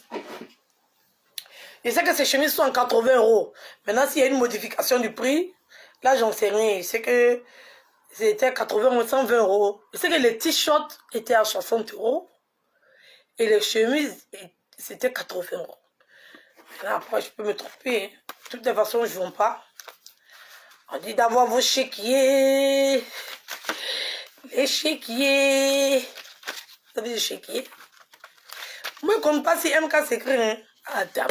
Je sais que ces chemises sont en 80 €. Maintenant, s'il y a une modification du prix, là, j'en sais rien. Je sais que c'était 80 ou 120 €. Je sais que les t-shirts étaient à 60 € et les chemises, c'était 80 €. Là, après, je peux me tromper. Hein. De toutes les façons, je ne vends pas. On dit d'avoir vos chéquiers. Les chéquiers. Vous avez des chéquiers? Moi, je ne compte pas si MK s'écrit. Hein. Attends.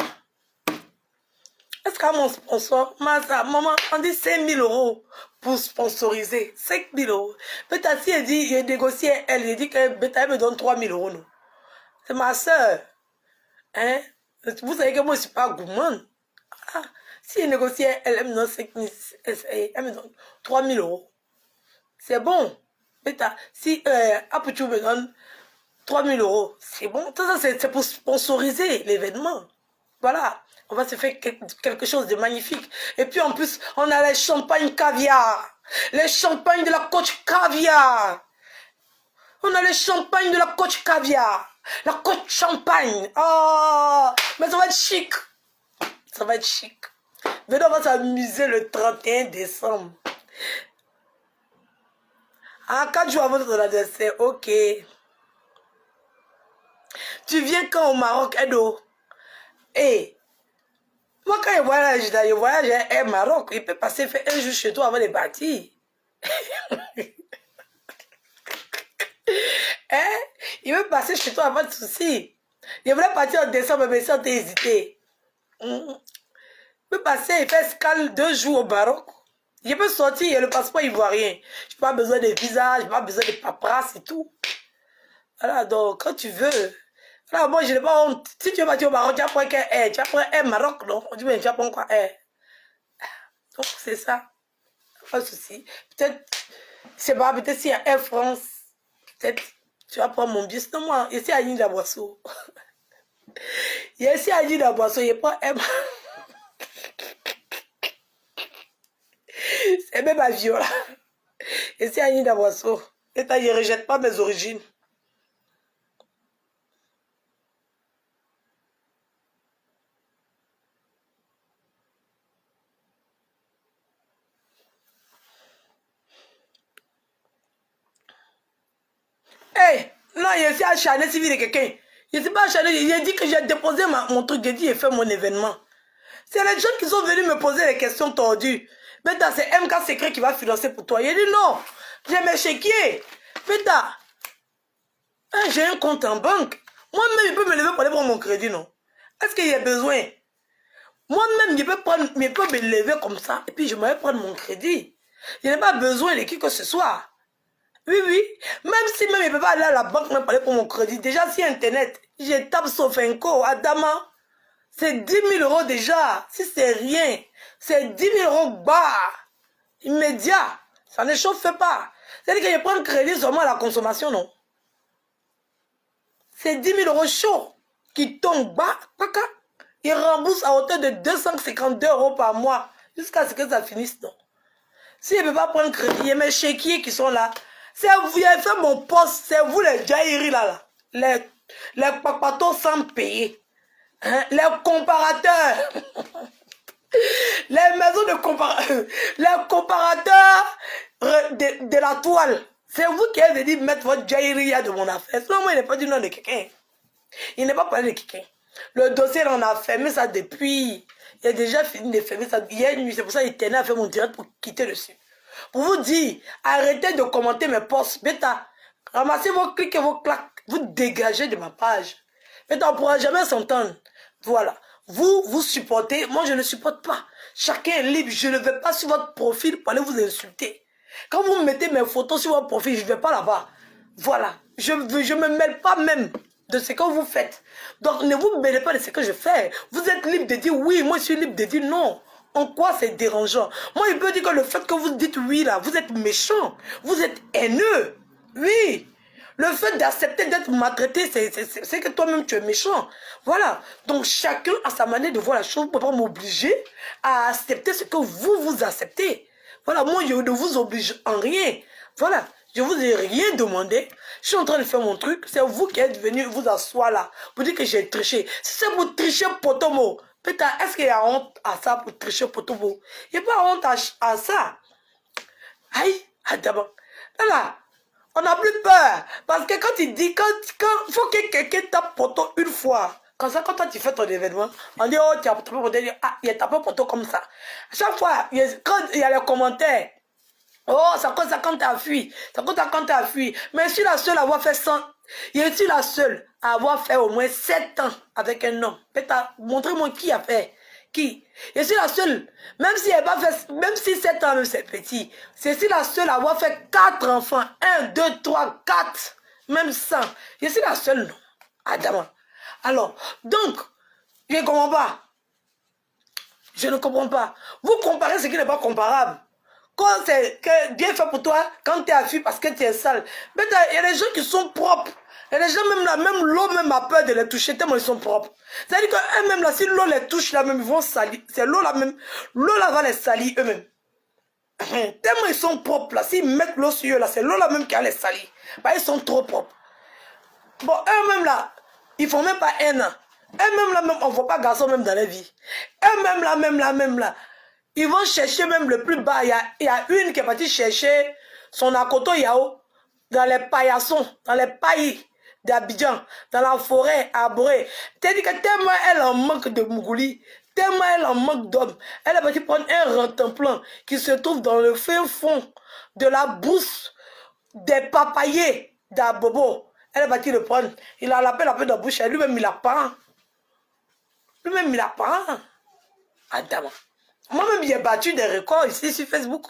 Est-ce qu'à mon sponsor, maman, on dit 5 000 € pour sponsoriser. 5 000 €. Peut-être si elle dit, il négocie elle, il dit que Beta me donne 3 000 €. Non. C'est ma soeur. Hein? Vous savez que moi, je ne suis pas gourmande. Ah, si elle négocie elle me donne 5 000, elle me donne 3 000 €. C'est bon. Beta, si Apuchou me donne 3 000 €, c'est bon. Tout ça, c'est pour sponsoriser l'événement. Voilà. On va se faire quelque chose de magnifique. Et puis en plus, on a les champagnes caviar. Les champagnes de la côte caviar. On a les champagnes de la côte caviar. La côte champagne. Oh, mais ça va être chic. Ça va être chic. Maintenant, on va s'amuser le 31 décembre. Ah, 4 jours avant ton anniversaire, ok. Tu viens quand au Maroc, Edo? Eh. Moi, quand je voyage au Maroc, il peut passer faire un jour chez toi avant de partir. Hein? Il peut passer chez toi avant de souci. Il voulait partir en décembre, mais sans hésiter. Il peut passer et faire escale 2 jours au Maroc. Je peux sortir, il y a le passeport ivoirien. Je n'ai pas besoin de visa, je n'ai pas besoin de paperasse et tout. Voilà, donc quand tu veux. Là, moi, je n'ai pas honte. Si tu veux partir au Maroc, tu as pris qu'un air. Tu as pris un Maroc, non? On dit, mais tu as pris quoi air? Donc, c'est ça. Pas de souci. Peut-être, c'est pas, peut-être s'il y a Air France, peut-être, tu vas prendre mon bus. Non, moi, ici à Nîmes d'Aboisseau. Ici à Nîmes d'Aboisseau, il n'y a pas un. C'est même avion, là. Ici à Nîmes d'Aboisseau. Et je ne rejette pas mes origines. Hey, non, je suis acharné civil de quelqu'un. Je ne suis pas acharné, j'ai dit que j'ai déposé mon truc, j'ai dit, j'ai fait mon événement. C'est les gens qui sont venus me poser les questions tordues. Beta, c'est MK Secret qui va financer pour toi. J'ai dit non, j'ai mes chéquiers. Beta, hein, j'ai un compte en banque. Moi-même, je peux me lever pour aller prendre mon crédit, non? Est-ce qu'il y a besoin? Moi-même, je peux me lever comme ça et puis je vais prendre mon crédit. Je n'ai pas besoin de qui que ce soit. Oui, oui. Même si même je ne peux pas aller à la banque même pour aller pour mon crédit. Déjà, si Internet, je tape Sofinco, Adama, c'est 10 000 € déjà. Si c'est rien, c'est 10 000 € bas. Immédiat. Ça ne chauffe pas. C'est-à-dire que je prends le crédit seulement à la consommation, non? C'est 10 000 € chaud qui tombent bas. Paka. Ils remboursent à hauteur de 252 € par mois jusqu'à ce que ça finisse, non? Si je ne peux pas prendre crédit, il y a mes chéquiers qui sont là. C'est vous qui avez fait mon poste, c'est vous les jaïris là. Les papatos sans payer. Hein? Les comparateurs. Les maisons de comparateurs. Les comparateurs de la toile. C'est vous qui avez dit mettre votre jaïria de mon affaire. Sinon, moi, il n'est pas du nom de quelqu'un. Il n'est pas parlé de quelqu'un. Le dossier, on a fermé ça depuis. Il a déjà fini de fermer ça. Hier nuit, c'est pour ça qu'il tenait à faire mon direct pour quitter dessus. pour vous dire, arrêtez de commenter mes posts. Bêta, ramassez vos clics et vos claques. Vous dégagez de ma page. Bêta, on ne pourra jamais s'entendre. Voilà. Vous supportez, moi je ne supporte pas. Chacun est libre, je ne vais pas sur votre profil pour aller vous insulter. Quand vous mettez mes photos sur votre profil, je ne vais pas là-bas. Voilà. Je ne me mêle pas même de ce que vous faites. Donc ne vous mêlez pas de ce que je fais. Vous êtes libre de dire oui, moi je suis libre de dire non. En quoi c'est dérangeant? Moi je peux dire que le fait que vous dites oui là, vous êtes méchant, vous êtes haineux. Oui. Le fait d'accepter d'être maltraité, c'est que toi-même tu es méchant. Voilà. Donc chacun a sa manière de voir la chose. Vous ne pouvez pas m'obliger à accepter ce que vous acceptez. Voilà, moi je ne vous oblige en rien. Voilà. Je ne vous ai rien demandé. Je suis en train de faire mon truc. C'est vous qui êtes venu vous asseoir là pour dire que j'ai triché. Si c'est pour tricher Potomo, peut-être est-ce qu'il y a honte à ça pour tricher Potomo? Il n'y a pas honte à ça. Aïe, d'abord. Là, on n'a plus peur. Parce que quand il dit, quand faut que quelqu'un tape poteau une fois. Comme ça, quand toi tu fais ton événement, on dit, oh, tu as tapé poteau, ah, il a tapé poteau comme ça. À chaque fois, quand il y a les commentaires, oh, ça compte ça quand tu as fui. Ça compte ça quand tu as fui. Mais je suis la seule à avoir fait 100. Je suis la seule à avoir fait au moins 7 ans avec un homme. Montrez-moi qui a fait. Qui? Je suis la seule. Même si elle pas fait, même si 7 ans, même c'est petit. Je suis la seule à avoir fait 4 enfants. 1, 2, 3, 4. Même 100. Je suis la seule, non? Adama. Alors, donc, je ne comprends pas. Je ne comprends pas. Vous comparez ce qui n'est pas comparable. Quand c'est bien fait pour toi, quand tu es affu parce que tu es sale. Mais il y a des gens qui sont propres. Il y a des gens même là, même l'eau même a peur de les toucher tellement ils sont propres. C'est-à-dire qu'eux-mêmes là, si l'eau les touche là même, ils vont salir. C'est l'eau là même, l'eau là va les salir eux-mêmes. Tellement ils sont propres là, s'ils mettent l'eau sur eux là, c'est l'eau là même qui va les salir. Bah, ils sont trop propres. Bon, eux-mêmes là, ils font même pas un an. Eux-mêmes là même, on ne voit pas garçon même dans la vie. Eux-mêmes là. Ils vont chercher même le plus bas. Il y a une qui est partie chercher son Akoto Yao dans les paillassons, dans les pailles d'Abidjan, dans la forêt à Boré. C'est-à-dire que tellement elle en manque de Mougouli, tellement elle en manque d'hommes, elle est partie prendre un rentemplant qui se trouve dans le fin fond de la brousse des papayers d'Abobo. Elle est partie le prendre. Il a l'appel un peu dans la bouche. Lui-même, il a pas. Lui-même, il a pas. Adam. Moi-même, j'ai battu des records ici sur Facebook.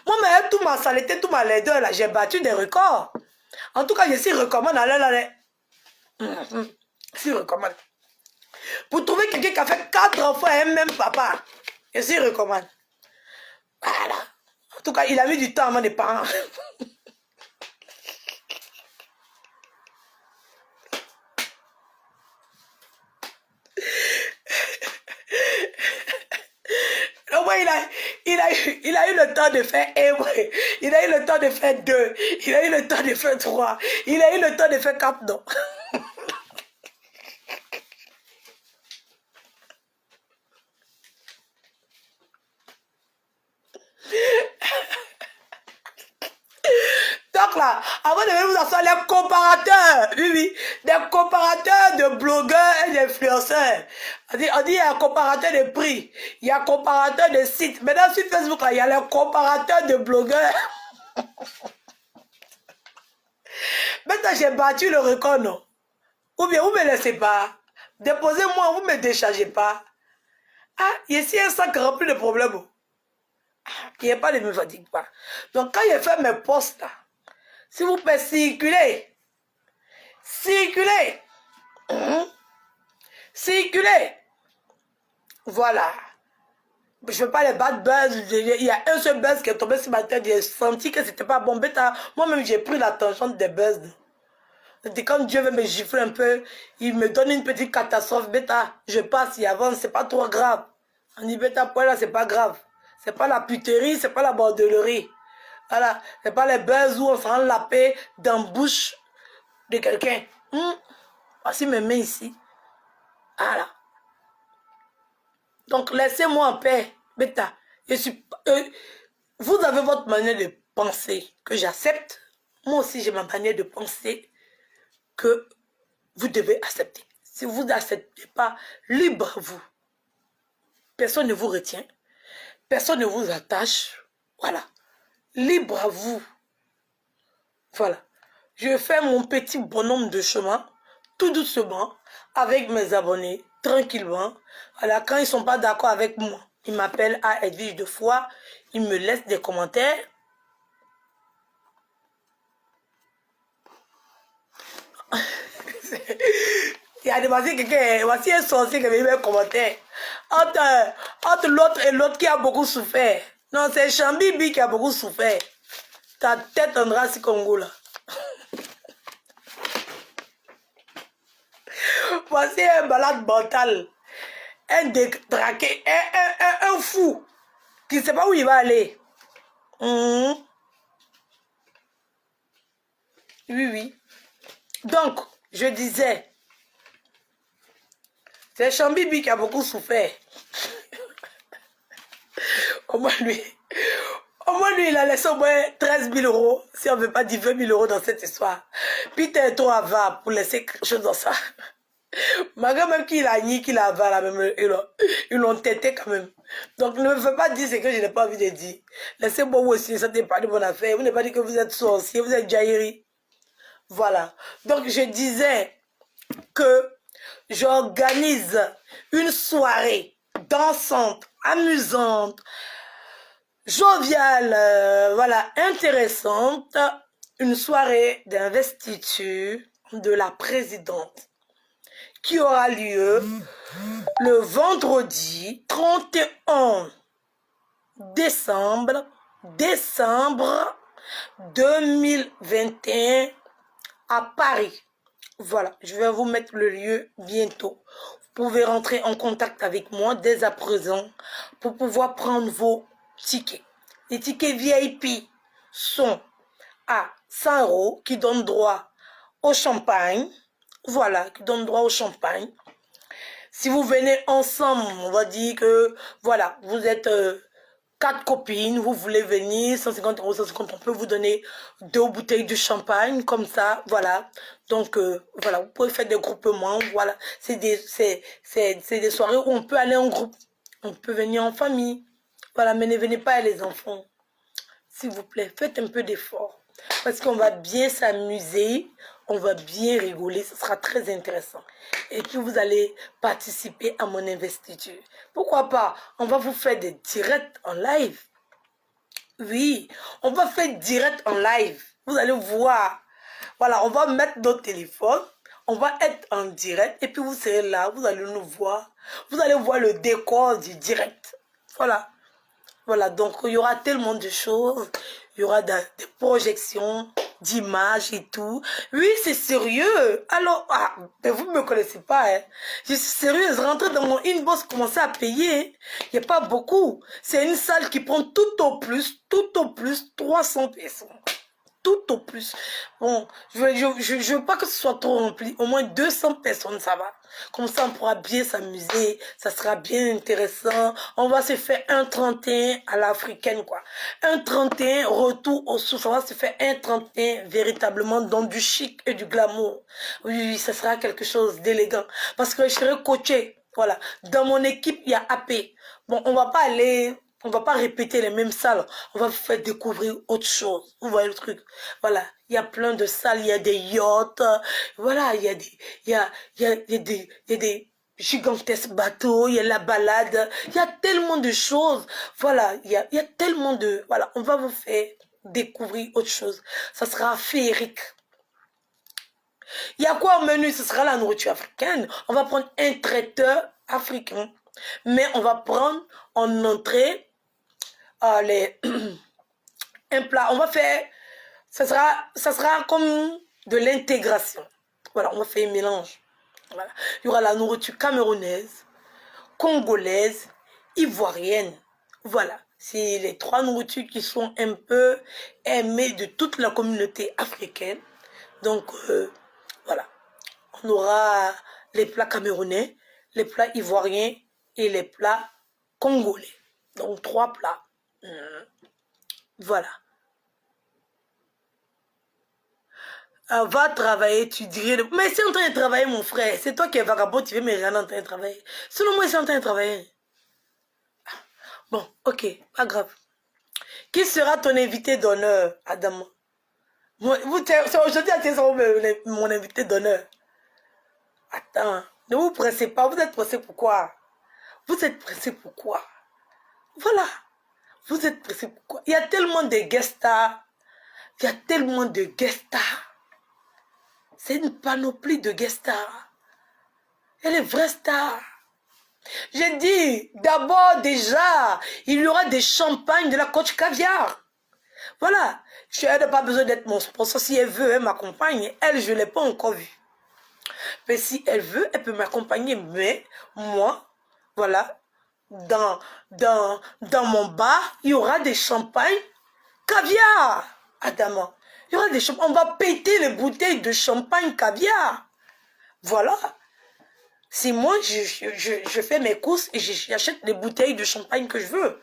Moi-même, tout ma saleté, tout ma laideur, là, j'ai battu des records. En tout cas, je suis recommande. Allez. Je suis recommande. Pour trouver quelqu'un qui a fait 4 enfants et un même papa, je suis recommande. Voilà. En tout cas, il a mis du temps avant des parents. Il a eu le temps de faire un, il a eu le temps de faire 2, il a eu le temps de faire 3, il a eu le temps de faire 4, non. Donc là, avant de venir vous asseoir, les comparateurs, oui, des comparateurs de blogueurs et d'influenceurs. On dit il y a un comparateur de prix, il y a un comparateur de sites. Maintenant sur Facebook, là, il y a les comparateurs de blogueurs. Maintenant j'ai battu le record, non? Ou bien vous ne me laissez pas. Déposez-moi, vous ne me déchargez pas. Ah, ici, il y a un sac rempli de problèmes. Il n'y a pas de me fatigue pas. Donc quand j'ai fait mes posts là, s'il vous plaît, circulez. Circulez. Circulez. Voilà. Je ne veux pas les bad buzz. Il y a un seul buzz qui est tombé sur ma tête. J'ai senti que c'était pas bon. Moi-même, j'ai pris l'attention des buzz. C'était quand Dieu veut me gifler un peu, il me donne une petite catastrophe. Bêta, je passe, il avance, c'est pas trop grave. On dit bêta, pour là, c'est pas grave. C'est pas la puterie, c'est pas la bordellerie. Voilà, c'est pas les buzz où on se rend la paix dans la bouche de quelqu'un. Voici mes mains ici. Voilà. Donc, laissez-moi en paix. Bêta, vous avez votre manière de penser que j'accepte. Moi aussi, j'ai ma manière de penser que vous devez accepter. Si vous n'acceptez pas, libre vous. Personne ne vous retient. Personne ne vous attache. Voilà. Libre à vous. Voilà. Je fais mon petit bonhomme de chemin, tout doucement, avec mes abonnés, tranquillement. Voilà, quand ils ne sont pas d'accord avec moi, ils m'appellent à Edwige de Foi, ils me laissent des commentaires. Il y a demandé quelqu'un, voici un sorcier qui avait mis un commentaire. Entre l'autre et l'autre qui a beaucoup souffert. Non, c'est Chambibi qui a beaucoup souffert. Ta tête en race Congo là. Voici un malade mental. Un détraqué, un fou. Qui ne sait pas où il va aller. Oui, oui. Donc, je disais, c'est Chambibi qui a beaucoup souffert. Au moins lui, il a laissé au moins 13 000 euros, si on ne veut pas dire 20 000 euros dans cette histoire. Peter toi va pour laisser quelque chose dans ça. Malgré même qu'il a nié, qu'il a là même, ils l'ont têté quand même. Donc ne me faites pas dire ce que je n'ai pas envie de dire. Laissez-moi vous aussi, ça n'est pas de bonne affaire. Vous n'avez pas dit que vous êtes sorcier, vous êtes jaïri. Voilà. Donc je disais que j'organise une soirée dansante, amusante, joviale, voilà, intéressante, une soirée d'investiture de la présidente qui aura lieu le vendredi 31 décembre 2021 à Paris. Voilà, je vais vous mettre le lieu bientôt. Vous pouvez rentrer en contact avec moi dès à présent pour pouvoir prendre vos tickets. Les tickets VIP sont à 100 € qui donnent droit au champagne. Voilà, qui donnent droit au champagne. Si vous venez ensemble, on va dire que, voilà, vous êtes 4 copines, vous voulez venir, 150 €, 150, on peut vous donner 2 bouteilles de champagne, comme ça, voilà. Donc, voilà, vous pouvez faire des groupements, voilà. C'est des soirées où on peut aller en groupe, on peut venir en famille. Voilà, mais ne venez pas les enfants. S'il vous plaît, faites un peu d'effort. Parce qu'on va bien s'amuser, on va bien rigoler, ce sera très intéressant. Et puis vous allez participer à mon investiture. Pourquoi pas? On va vous faire des directs en live. Oui, on va faire direct en live. Vous allez voir. Voilà, on va mettre nos téléphones, on va être en direct et puis vous serez là, vous allez nous voir. Vous allez voir le décor du direct. Voilà. Voilà, donc il y aura tellement de choses, il y aura des projections d'images et tout. Oui, c'est sérieux. Alors, mais vous ne me connaissez pas, hein. Je suis sérieuse, rentrez dans mon inbox, commencez à payer. Il n'y a pas beaucoup. C'est une salle qui prend tout au plus 300 personnes. Tout au plus. Bon, je veux pas que ce soit trop rempli. Au moins 200 personnes, ça va. Comme ça, on pourra bien s'amuser. Ça sera bien intéressant. On va se faire un 31 à l'africaine, quoi. Un 31 retour au sources. On va se faire un 31 véritablement dans du chic et du glamour. Oui, ça sera quelque chose d'élégant. Parce que je serai coachée. Voilà. Dans mon équipe, il y a AP. Bon, on va pas aller... On va pas répéter les mêmes salles. On va vous faire découvrir autre chose. Vous voyez le truc. Voilà. Il y a plein de salles. Il y a des yachts. Voilà. Il y a des gigantesques bateaux. Il y a la balade. Il y a tellement de choses. Voilà. Il y a tellement de... Voilà. On va vous faire découvrir autre chose. Ça sera féerique. Il y a quoi au menu? Ce sera la nourriture africaine. On va prendre un traiteur africain. Mais on va prendre en entrée un plat. On va faire, ça sera comme de l'intégration. Voilà, on va faire un mélange. Voilà. Il y aura la nourriture camerounaise, congolaise, ivoirienne. Voilà, c'est les 3 nourritures qui sont un peu aimées de toute la communauté africaine. Donc, voilà, on aura les plats camerounais, les plats ivoiriens et les plats congolais. Donc, 3 plats. Voilà. Va travailler, tu dirais... Mais c'est en train de travailler, mon frère. C'est toi qui es vagabond, tu veux me regarder en train de travailler. Selon moi, c'est en train de travailler. Bon, ok, pas grave. Qui sera ton invité d'honneur, Adam? C'est aujourd'hui mon invité d'honneur. Attends, ne vous pressez pas. Vous êtes pressé pourquoi? Vous êtes pressé pourquoi? Voilà. Vous êtes pressé pourquoi? Il y a tellement de guest stars. Il y a tellement de guest stars. C'est une panoplie de guest stars. Et les vrais stars. J'ai dit, d'abord déjà, il y aura des champagnes de la Coach Caviar. Voilà. Elle n'a pas besoin d'être mon sponsor. Si elle veut, elle m'accompagne. Elle, je ne l'ai pas encore vue. Mais si elle veut, elle peut m'accompagner. Mais moi, voilà, dans mon bar, il y aura des champagnes caviar, Adama. Il y aura des champagnes. On va péter les bouteilles de champagne caviar. Voilà. Si moi, je fais mes courses et j'achète les bouteilles de champagne que je veux.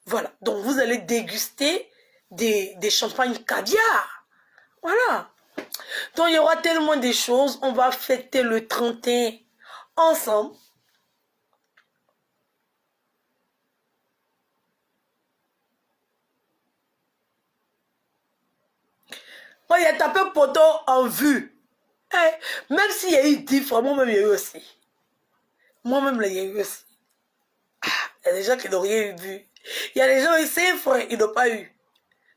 Voilà. Donc, vous allez déguster des champagnes caviar. Voilà. Donc, il y aura tellement de choses. On va fêter le 31 ensemble. Moi, il y a tapé poteau en vue. Eh, même s'il y a eu 10 fois, moi-même, il y a eu aussi. Moi-même, il y a eu aussi. Ah, il y a des gens qui n'ont rien vu. Il y a des gens, 5 fois, ils n'ont pas eu.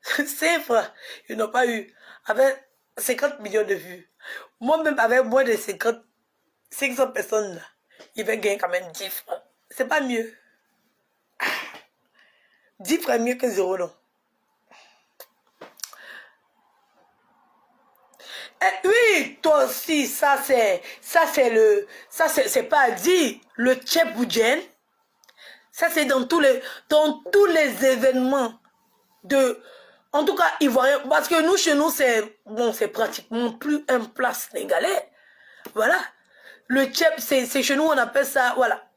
5 fois, ils n'ont pas eu. Avec 50 millions de vues. Moi-même, avec moins de 500 personnes, là, il va gagner quand même 10 francs. C'est pas mieux. 10 francs mieux que 0, non. Eh, oui, toi aussi, ça c'est pas à dire, le Tchèboudjen, ça c'est dans tous les événements de, en tout cas, ivoirien, parce que nous, chez nous, c'est pratiquement plus un plat sénégalais, voilà. Le tchèp, c'est chez nous, on appelle ça, voilà.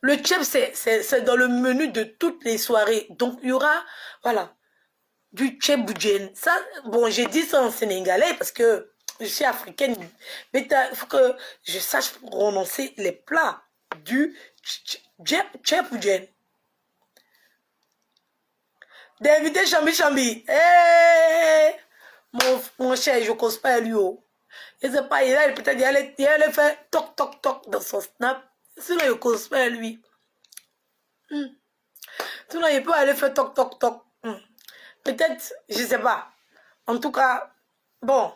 Le tchèp, c'est dans le menu de toutes les soirées, donc il y aura, voilà, du tchèboudjen. Ça, bon, j'ai dit ça en sénégalais parce que je suis africaine, mais il faut que je sache prononcer les plats du tchèboudjen. D'inviter Chambi Chambi. Hey, mon cher, je ne cause pas lui. Je ne sais pas, il peut-être il allait faire toc toc toc dans son snap. Sinon, je ne cause pas lui. Sinon, il peut aller faire toc toc toc. Peut-être, je ne sais pas. En tout cas, bon,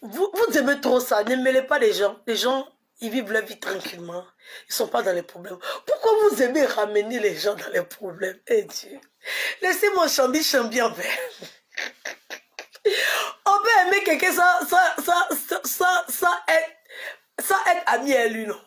vous aimez trop ça. Ne mêlez pas les gens. Les gens, ils vivent leur vie tranquillement. Ils ne sont pas dans les problèmes. Pourquoi vous aimez ramener les gens dans les problèmes? Eh Dieu. Laissez-moi Chambi Chambi en paix. On peut aimer quelqu'un sans être ami à lui, non?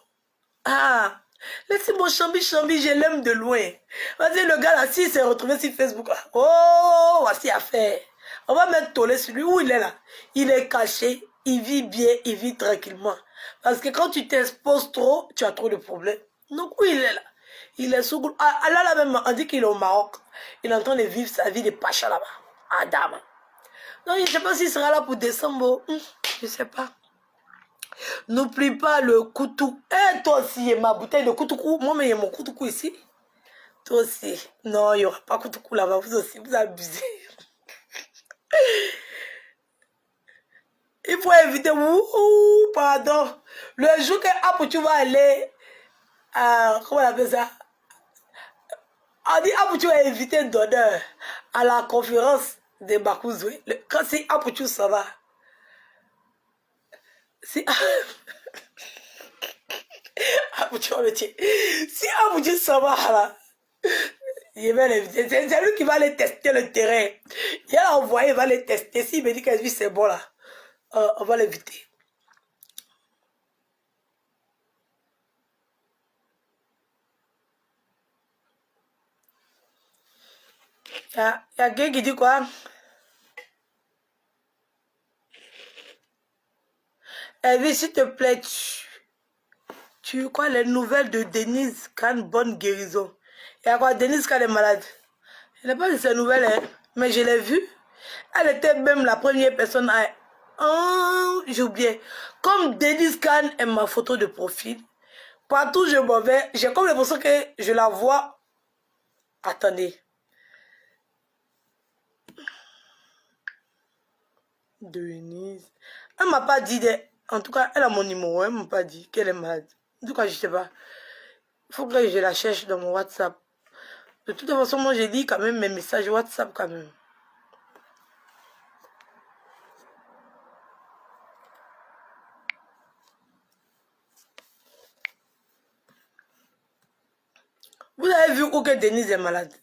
Ah, laissez-moi Chambi Chambi, je l'aime de loin. Vas-y, le gars là, s'il s'est retrouvé sur Facebook, là. Oh, voici affaire. On va mettre tollé sur lui. Où il est là? Il est caché, il vit bien, il vit tranquillement. Parce que quand tu t'exposes trop, tu as trop de problèmes. Donc, où il est là? Il est sous... Ah, là même, on dit qu'il est au Maroc. Il est en train de vivre sa vie de pacha là-bas. Adam. Donc, je ne sais pas s'il sera là pour décembre. Je ne sais pas. N'oublie pas le koutou. Eh, toi aussi, ma bouteille de koutoukou. Moi, il y a mon koutoukou ici. Toi aussi. Non, il n'y aura pas koutoukou là-bas. Vous aussi, vous abusez. Il faut éviter. Ouh, pardon. Le jour que Apo, tu vas aller. Comment on appelle ça? On dit Apo, tu vas éviter d'honneur à la conférence de Bakouzoué. Quand c'est Apo, tu ça va. Si Abuja va me dire, si Abuja ça va là, il va l'inviter. C'est lui qui va aller tester le terrain. Il a envoyé, il va aller tester. S'il me dit que c'est bon là, on va l'inviter. Il y a quelqu'un qui dit quoi? Elvis, s'il te plaît, tu quoi les nouvelles de Denise Khan, bonne guérison. Il y a quoi? Denise Khan est malade. Je n'ai pas vu ces nouvelles, hein, mais je l'ai vue. Elle était même la première personne à... Oh, j'ai oublié. Comme Denise Khan est ma photo de profil, partout où je m'en vais, j'ai comme l'impression que je la vois. Attendez. Denise. Elle m'a pas dit de... En tout cas, elle a mon numéro. Elle m'a pas dit qu'elle est malade. En tout cas, je sais pas. Il faut que je la cherche dans mon WhatsApp. De toute façon, moi, j'ai dit quand même mes messages WhatsApp quand même. Vous avez vu où que Denise est malade?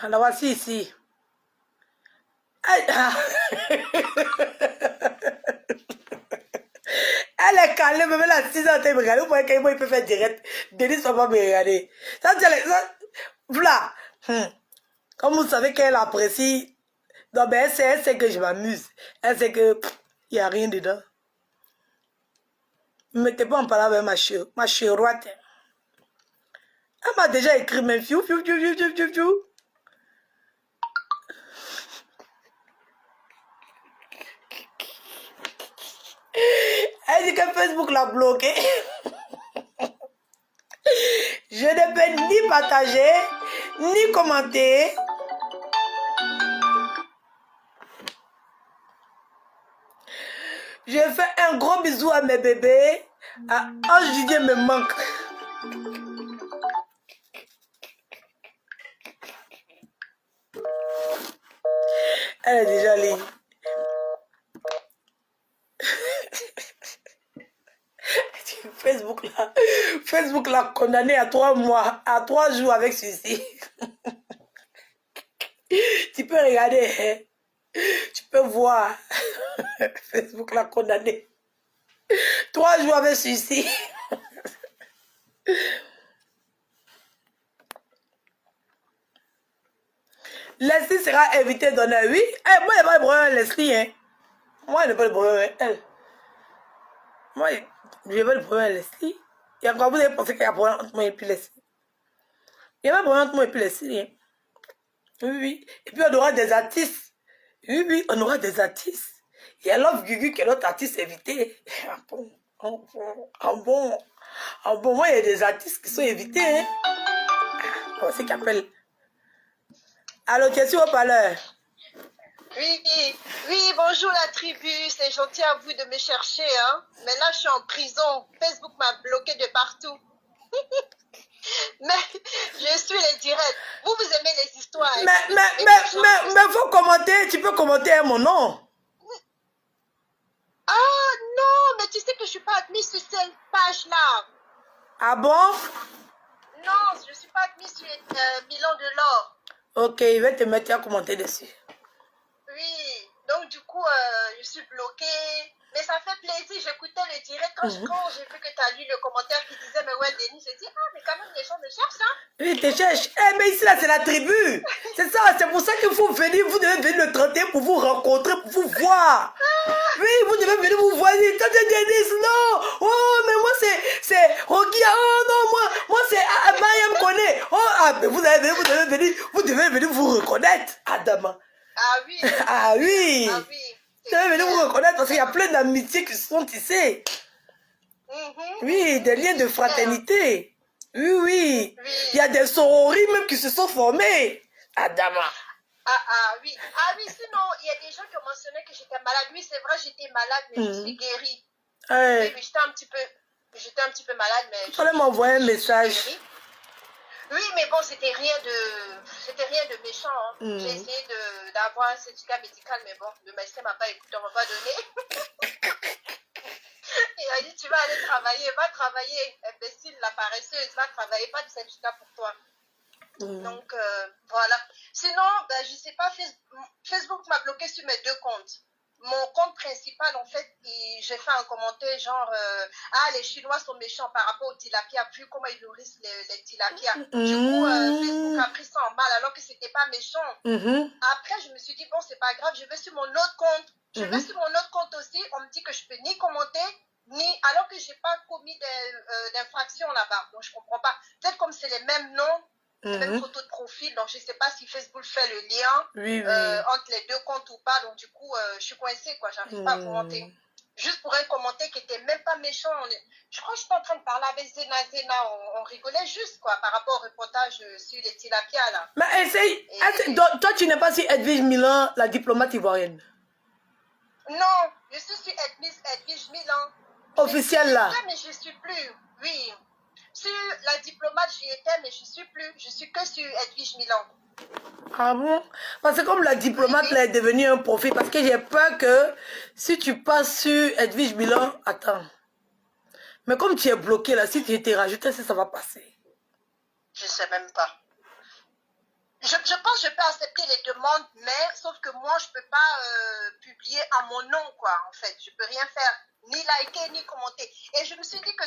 Ah, la voici ici. Elle est calée, même elle a 6 ans, elle me regarde. Vous voyez qu'il peut faire direct. Denise ne va pas me regarder. Ça, voilà. Comme vous savez qu'elle apprécie. Non, mais elle sait que je m'amuse. Elle sait que il n'y a rien dedans. Ne mettez pas en parole avec ma chéroite. Elle m'a déjà écrit même fiou, fiou, fiou, fiou, fiou, fiou, fiou. Elle dit que Facebook l'a bloqué. Je ne peux ni partager, ni commenter. Je fais un gros bisou à mes bébés. Ange Didier me manque. Elle est déjà libre. Facebook l'a condamné à 3 mois, à 3 jours avec ceci. Tu peux regarder, hein? Tu peux voir. Facebook l'a condamné. 3 jours avec ceci. Leslie sera invitée d'honneur. Oui, moi, il n'y a pas de problème avec Leslie. Hein? Moi, il n'y a pas de problème avec elle. Moi, je n'ai pas de problème avec Leslie. Et encore, vous avez pensé qu'il y a un problème entre moi et puis Leslie. Il n'y a pas de problème entre moi et puis Leslie. Hein? Oui, oui. Et puis, on aura des artistes. Oui, oui, on aura des artistes. Il y a Love Gugu qui est notre artiste invité. Ah bon, ah bon, ah bon. Ah bon, moi, il y a des artistes qui sont invités. Hein? Comment c'est qu'ils appellent? Allô, tu es sur haut-parleur? Oui, oui, bonjour la tribu, c'est gentil à vous de me chercher, hein. Mais là, je suis en prison. Facebook m'a bloqué de partout. Mais je suis les directs. Vous aimez les histoires. Mais faut commenter, tu peux commenter mon nom. Ah non, mais tu sais que je ne suis pas admise sur cette page-là. Ah bon? Non, je ne suis pas admise sur Milan de l'or. Ok, il va te mettre à commenter dessus. Oui, donc du coup, je suis bloquée. Mais ça fait plaisir, j'écoutais le direct quand j'ai vu que tu as lu le commentaire qui disait, mais ouais, Denis, j'ai dit, ah, mais quand même, les gens me cherchent, hein. Oui, te cherchent. Eh, mais ici, là, c'est la tribu. C'est ça, c'est pour ça qu'il faut venir, vous devez venir le 31 pour vous rencontrer, pour vous voir. Oui, vous devez venir vous voir. Denis, non. Oh, mais moi, c'est Rogia. Oh, non, moi, c'est Mayam Kone. Oh, ah, mais vous devez venir vous reconnaître, Adama. Ah oui. Ah oui. Ah oui. Vous devez venir vous reconnaître parce qu'il y a plein d'amitiés qui se sont tissées. Oui, des liens de fraternité. Oui, oui. Il y a des sorories même qui se sont formées. Adama. Oui, sinon, il y a des gens qui ont mentionné que j'étais malade. Oui, c'est vrai, j'étais malade, mais je suis guérie. Ouais. Oui, j'étais un petit peu malade, mais... Il fallait m'envoyer un message. Oui, mais bon, c'était rien de méchant. Hein. J'ai essayé d'avoir un certificat médical, mais bon, le médecin m'a pas écouté, on m'a pas donné. Il a dit, tu vas aller travailler, va travailler, imbécile, la paresseuse, va travailler, pas de certificat pour toi. Donc, voilà. Sinon, ben, je sais pas, Facebook m'a bloqué sur mes 2 comptes. Mon compte principal, en fait, j'ai fait un commentaire genre, les Chinois sont méchants par rapport aux tilapia, vu comment ils nourrissent les tilapia. Du coup, Facebook a pris ça en mal alors que c'était pas méchant. Après, je me suis dit, bon, c'est pas grave, je vais sur mon autre compte. Je vais sur mon autre compte aussi, on me dit que je peux ni commenter, alors que j'ai pas commis d'infraction là-bas. Donc je comprends pas. Peut-être comme c'est les mêmes noms, les mêmes photos de profil, donc je sais pas si Facebook fait le lien entre les deux comptes ou pas. Donc du coup, je suis coincée, quoi. J'arrive pas à commenter. Juste pour un commentaire qui était même pas méchant. Je crois que j'étais en train de parler avec Zena. On rigolait juste, quoi, par rapport au reportage sur les tilapias, là. Mais essaye. Toi, tu n'es pas si Edwige Milan, la diplomate ivoirienne? Non, je suis sur Edwige Milan. Officielle, là. Mais je suis plus, oui. Sur la diplomate, j'y étais, mais je suis plus. Je suis que sur Edwige Milan. Ah bon? Parce que comme la diplomate là est devenue un profil, parce que j'ai peur que si tu passes sur Edwige Milan, attends. Mais comme tu es bloqué là, si tu étais rajouté, ça va passer. Je sais même pas. Je pense que je peux accepter les demandes, mais sauf que moi, je peux pas publier à mon nom, quoi, en fait. Je peux rien faire, ni liker, ni commenter. Et je me suis dit que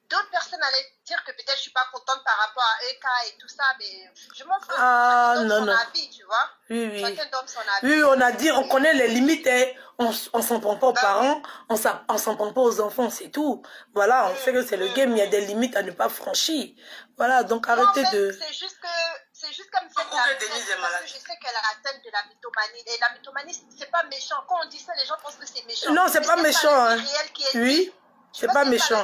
d'autres personnes allaient dire que peut-être je suis pas contente par rapport à EK et tout ça, mais je m'en fous. Ah, chacun donne son avis, tu vois. Oui. Chacun donne son avis. Oui, on a dit, on connaît les limites, hein. On s'en prend pas aux parents, on s'en prend pas aux enfants, c'est tout. Voilà, on sait que c'est le game, il y a des limites à ne pas franchir. Voilà, donc arrêtez de... C'est juste comme ça. Parce que je sais qu'elle a atteint de la mythomanie. Et la mythomanie, c'est pas méchant. Quand on dit ça, les gens pensent que c'est méchant. Non, c'est pas méchant. Hein. Oui, c'est pas méchant.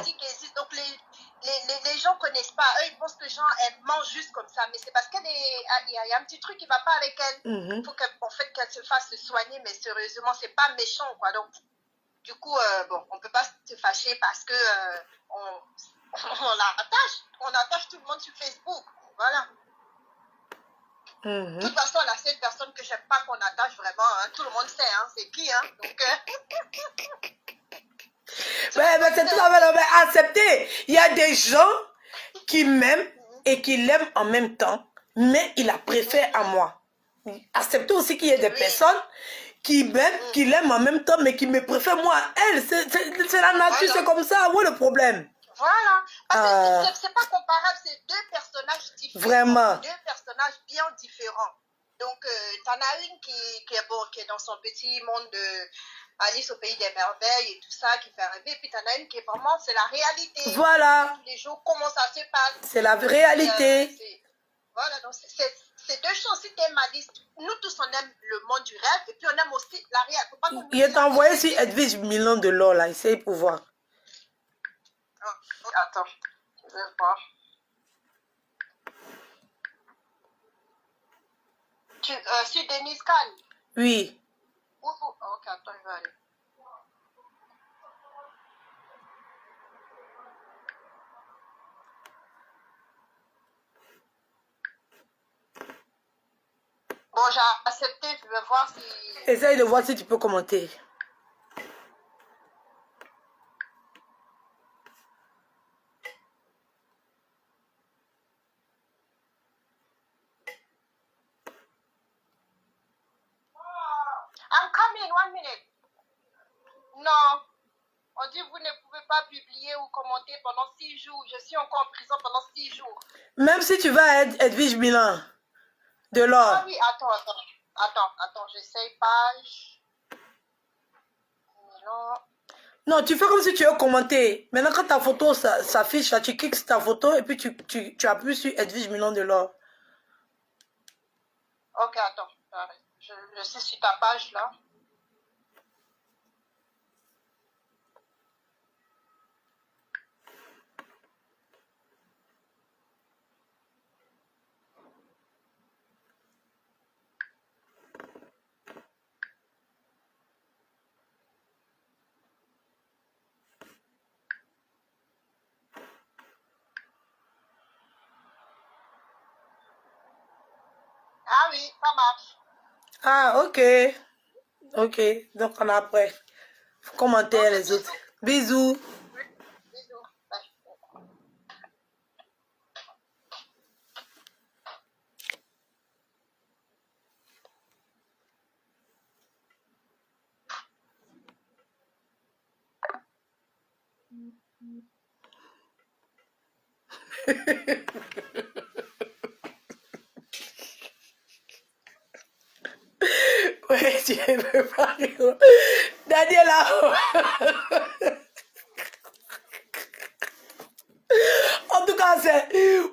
Donc les gens connaissent pas. Eux, ils pensent que les gens, elles mangent juste comme ça. Mais c'est parce qu'il y a un petit truc qui va pas avec elle. Il faut qu'elle se fasse soigner. Mais sérieusement, c'est pas méchant, quoi. Donc, du coup, bon, on peut pas se fâcher parce que on attache tout le monde sur Facebook. Voilà. De toute façon, la seule personne que j'aime pas qu'on attache vraiment, hein, tout le monde sait, hein, c'est qui, hein. Donc, mais c'est tout à fait accepté. Il y a des gens qui m'aiment et qui l'aiment en même temps, mais il la préfère à moi. Acceptez aussi qu'il y ait des personnes qui m'aiment, qui l'aiment en même temps, mais qui me préfèrent moi à elle. C'est la nature, c'est comme ça. Où est le problème? Voilà. Parce que c'est pas comparable, c'est deux personnages différents. Vraiment. Deux personnages bien différents. Donc, t'en as une qui est dans son petit monde de Alice au pays des merveilles et tout ça, qui fait rêver. Et puis t'en as une qui est vraiment, c'est la réalité. Voilà. Tous les jours, comment ça se passe. C'est la réalité. Voilà, donc c'est deux choses. Si t'aimes Alice, nous tous on aime le monde du rêve et puis on aime aussi la réalité. Il est envoyé sur Edwige Milan de l'or là, essaye pour voir. Attends, je vais voir. Sur Denise Kahn? Oui. Ok, attends, je vais aller. Bon, j'ai accepté, je vais voir si... Essaye de voir si tu peux commenter. I'm coming, 1 minute. Non. On dit vous ne pouvez pas publier ou commenter pendant 6 jours. Je suis encore en prison pendant 6 jours. Même si tu vas à Edwige Milan de l'or. Ah oui, attends, j'essaye page. Non, tu fais comme si tu veux commenter. Maintenant, quand ta photo s'affiche, tu cliques sur ta photo et puis tu appuies sur Edwige Milan de l'or. Ok, attends. Je suis sur ta page là. Ah oui, ça marche. Ah, ok. Ok, donc on a après. Faut commenter les autres. Bisous. Bisous. Ouais, tu veux pas rire. Daniela.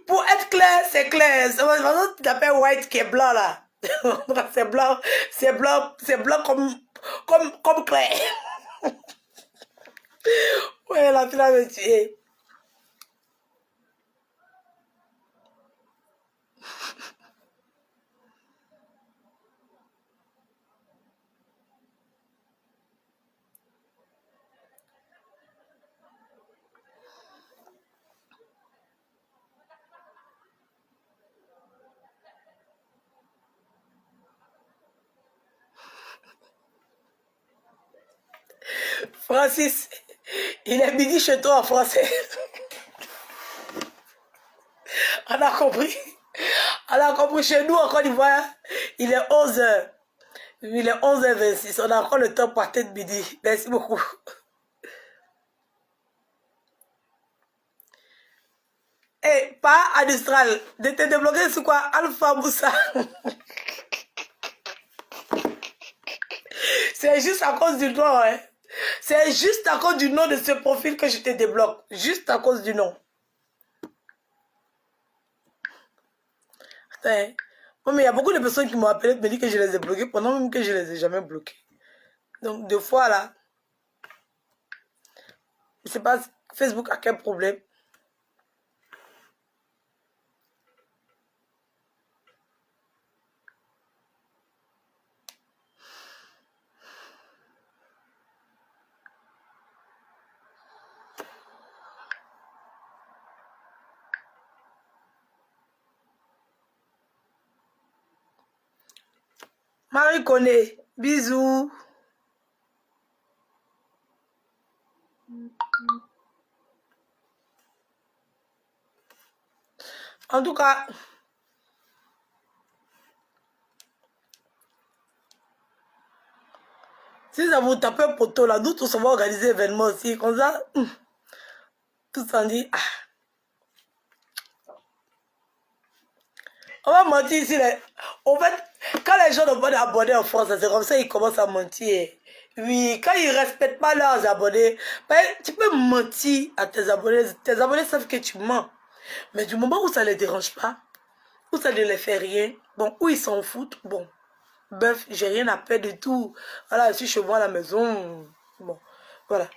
Pour être clair, c'est clair. C'est vraiment tu t'appelles white qui est blanc là. C'est blanc, c'est blanc comme clair. Ouais, la fille me tuer. Francis, il est midi chez toi en français. On a compris. On a compris chez nous en Côte d'Ivoire. Il est 11h. Il est 11h26. On a encore le temps pour partir de midi. Merci beaucoup. Et pas Adistral. De te débloquer sur quoi? Alpha Moussa. C'est juste à cause du nom. Hein. C'est juste à cause du nom de ce profil que je te débloque. Juste à cause du nom. Attends. Bon, mais il y a beaucoup de personnes qui m'ont appelé et me disent que je les ai bloqués pendant même que je ne les ai jamais bloqués. Donc, deux fois là. Je ne sais pas Facebook a quel problème. Marie connaît. Bisous. En tout cas, si ça vous tape un poteau là, nous tous on va organiser événement aussi. Comme ça, tout s'en dit. Ah. On va mentir ici. En fait, quand les gens n'ont pas d'abonnés en France, c'est comme ça qu'ils commencent à mentir. Oui, quand ils ne respectent pas leurs abonnés, ben, tu peux mentir à tes abonnés. Tes abonnés savent que tu mens. Mais du moment où ça ne les dérange pas, où ça ne les fait rien, bon, où ils s'en foutent, bon, bref, j'ai rien à perdre du tout. Voilà, je suis chez moi à la maison. Bon, voilà.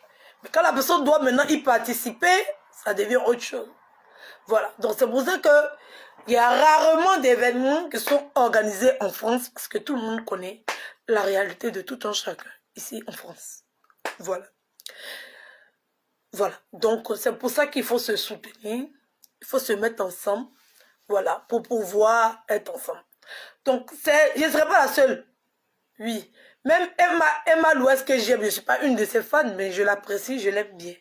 Mais quand la personne doit maintenant y participer, ça devient autre chose. Voilà, donc c'est pour ça que il y a rarement d'événements qui sont organisés en France parce que tout le monde connaît la réalité de tout un chacun ici en France. Voilà. Voilà, donc c'est pour ça qu'il faut se soutenir, il faut se mettre ensemble, voilà, pour pouvoir être ensemble. Donc, je ne serai pas la seule. Oui. Même Emma Louest que j'aime, je ne suis pas une de ses fans, mais je l'apprécie, je l'aime bien.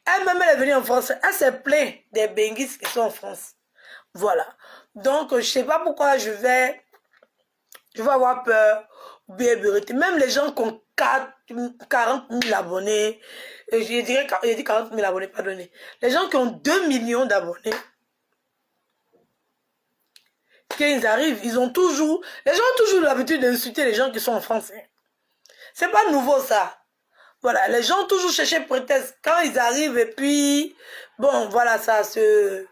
Elle-même, elle est venue en France. Elle s'est plainte des benguistes qui sont en France. Voilà. Donc, je ne sais pas pourquoi je vais avoir peur. Bien vérité. Même les gens qui ont 40 000 abonnés, je dis 40 000 abonnés, pardonnez. Les gens qui ont 2 millions d'abonnés, quand ils arrivent, les gens ont toujours l'habitude d'insulter les gens qui sont en France. C'est pas nouveau ça. Voilà, les gens ont toujours cherché prétexte quand ils arrivent et puis, bon, voilà, ça se...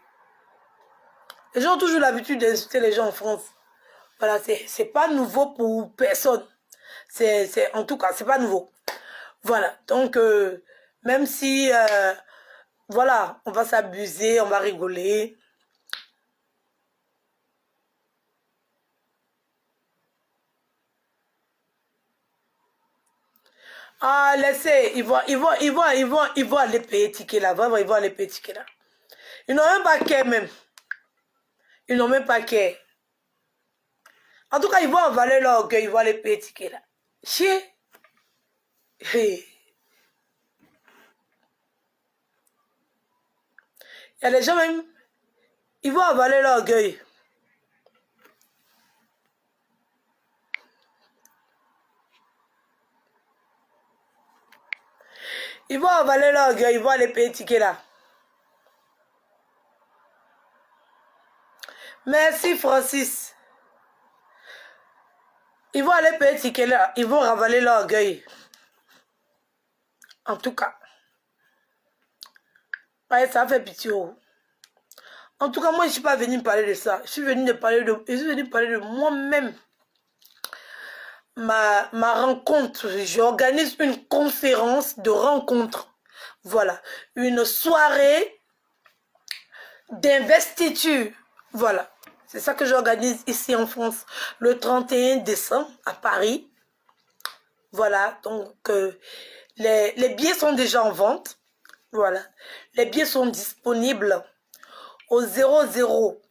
Les gens ont toujours l'habitude d'insulter les gens en France. Voilà, c'est pas nouveau pour personne. En tout cas, c'est pas nouveau. Voilà, donc, même si, voilà, on va s'abuser, on va rigoler. Ah, laissez, ils vont aller payer ticket là. Ils vont aller payer ticket là. Ils n'ont même pas qu'à même. Ils n'ont même pas qu'à. En tout cas, ils vont avaler leur orgueil, ils vont aller payer ticket là. Chier. Hey. Il y a des gens même, ils vont avaler leur orgueil. Ils vont avaler leur orgueil, ils vont aller payer ticket là. Merci Francis. Ils vont aller payer ticket là, ils vont ravaler leur orgueil. En tout cas. Ouais, ça fait pitié. En tout cas, moi, je ne suis pas venue parler de ça. Je suis venue parler de moi-même. Ma rencontre. J'organise une conférence de rencontre. Voilà. Une soirée d'investiture. Voilà. C'est ça que j'organise ici en France. Le 31 décembre à Paris. Voilà. Donc, les billets sont déjà en vente. Voilà. Les billets sont disponibles au 00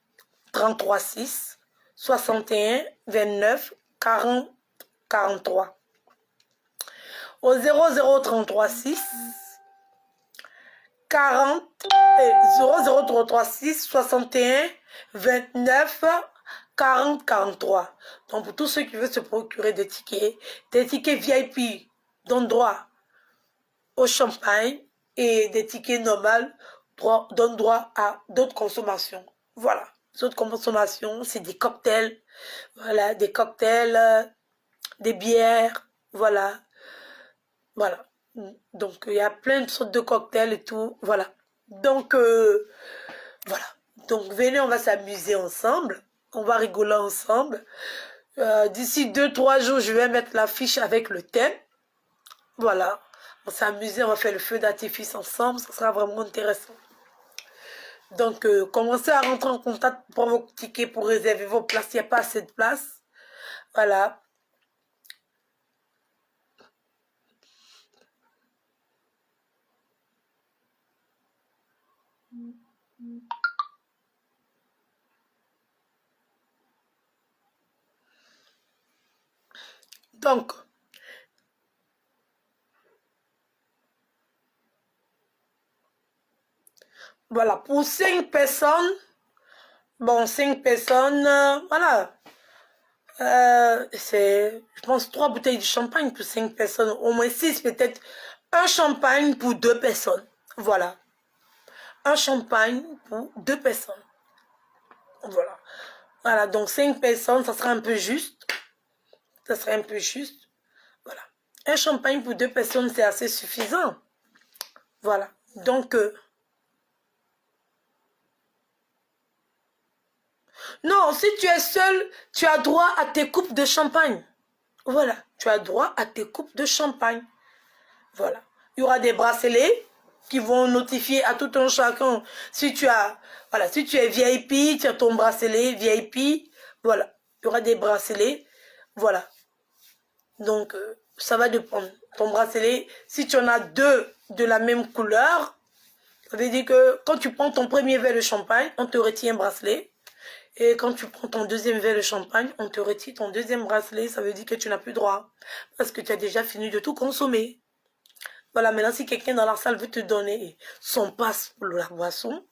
33 6 61 29 40 43. Au 0033 6 40 00336 61 29 40 43. Donc pour tous ceux qui veulent se procurer des tickets VIP donnent droit au champagne et des tickets normaux donnent droit à d'autres consommations. Voilà. Les autres consommations, c'est des cocktails. Voilà, des cocktails, des bières. Voilà. Voilà. Donc, il y a plein de sortes de cocktails et tout. Voilà. Donc, voilà. Donc, venez, on va s'amuser ensemble. On va rigoler ensemble. D'ici 2-3 jours, je vais mettre l'affiche avec le thème. Voilà. On va s'amuser, on va faire le feu d'artifice ensemble. Ça sera vraiment intéressant. Donc, commencez à rentrer en contact pour vos tickets, pour réserver vos places. Il n'y a pas assez de place. Voilà. Donc, voilà, pour 5 personnes, bon, 5 personnes, voilà, c'est, je pense, 3 bouteilles de champagne pour 5 personnes, au moins 6 peut-être, un champagne pour 2 personnes, voilà, un champagne pour 2 personnes, voilà, voilà, donc 5 personnes, ça sera un peu juste, ça serait un peu juste, voilà, un champagne pour 2 personnes, c'est assez suffisant, voilà, donc, non, si tu es seul, tu as droit à tes coupes de champagne. Voilà, tu as droit à tes coupes de champagne. Voilà. Il y aura des bracelets qui vont notifier à tout un chacun. Si tu as, voilà, si tu es VIP, tu as ton bracelet VIP. Voilà. Il y aura des bracelets. Voilà. Donc, ça va dépendre. Ton bracelet, si tu en as 2 de la même couleur, ça veut dire que quand tu prends ton premier verre de champagne, on te retient un bracelet. Et quand tu prends ton deuxième verre de champagne, on te retire ton deuxième bracelet. Ça veut dire que tu n'as plus droit. Parce que tu as déjà fini de tout consommer. Voilà, maintenant, si quelqu'un dans la salle veut te donner son passe pour la boisson,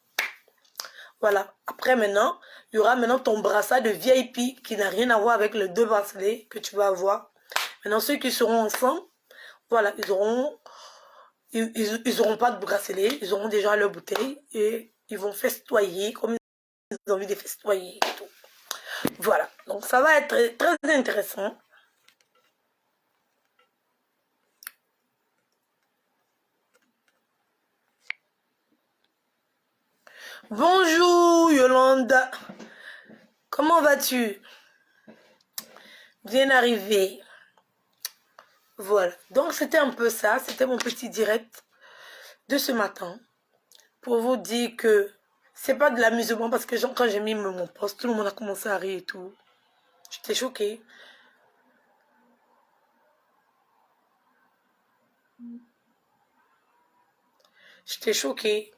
voilà. Après, maintenant, il y aura maintenant ton brassard de VIP qui n'a rien à voir avec les 2 bracelets que tu vas avoir. Maintenant, ceux qui seront ensemble, voilà, ils auront pas de bracelet. Ils auront déjà leur bouteille et ils vont festoyer comme ils ont envie de festoyer et tout. Voilà, donc ça va être très intéressant. Bonjour Yolanda, comment vas-tu? Bien arrivé. Voilà, donc c'était un peu ça, c'était mon petit direct de ce matin pour vous dire que c'est pas de l'amusement parce que quand j'ai mis mon post, tout le monde a commencé à rire et tout. J'étais choquée. J'étais choquée.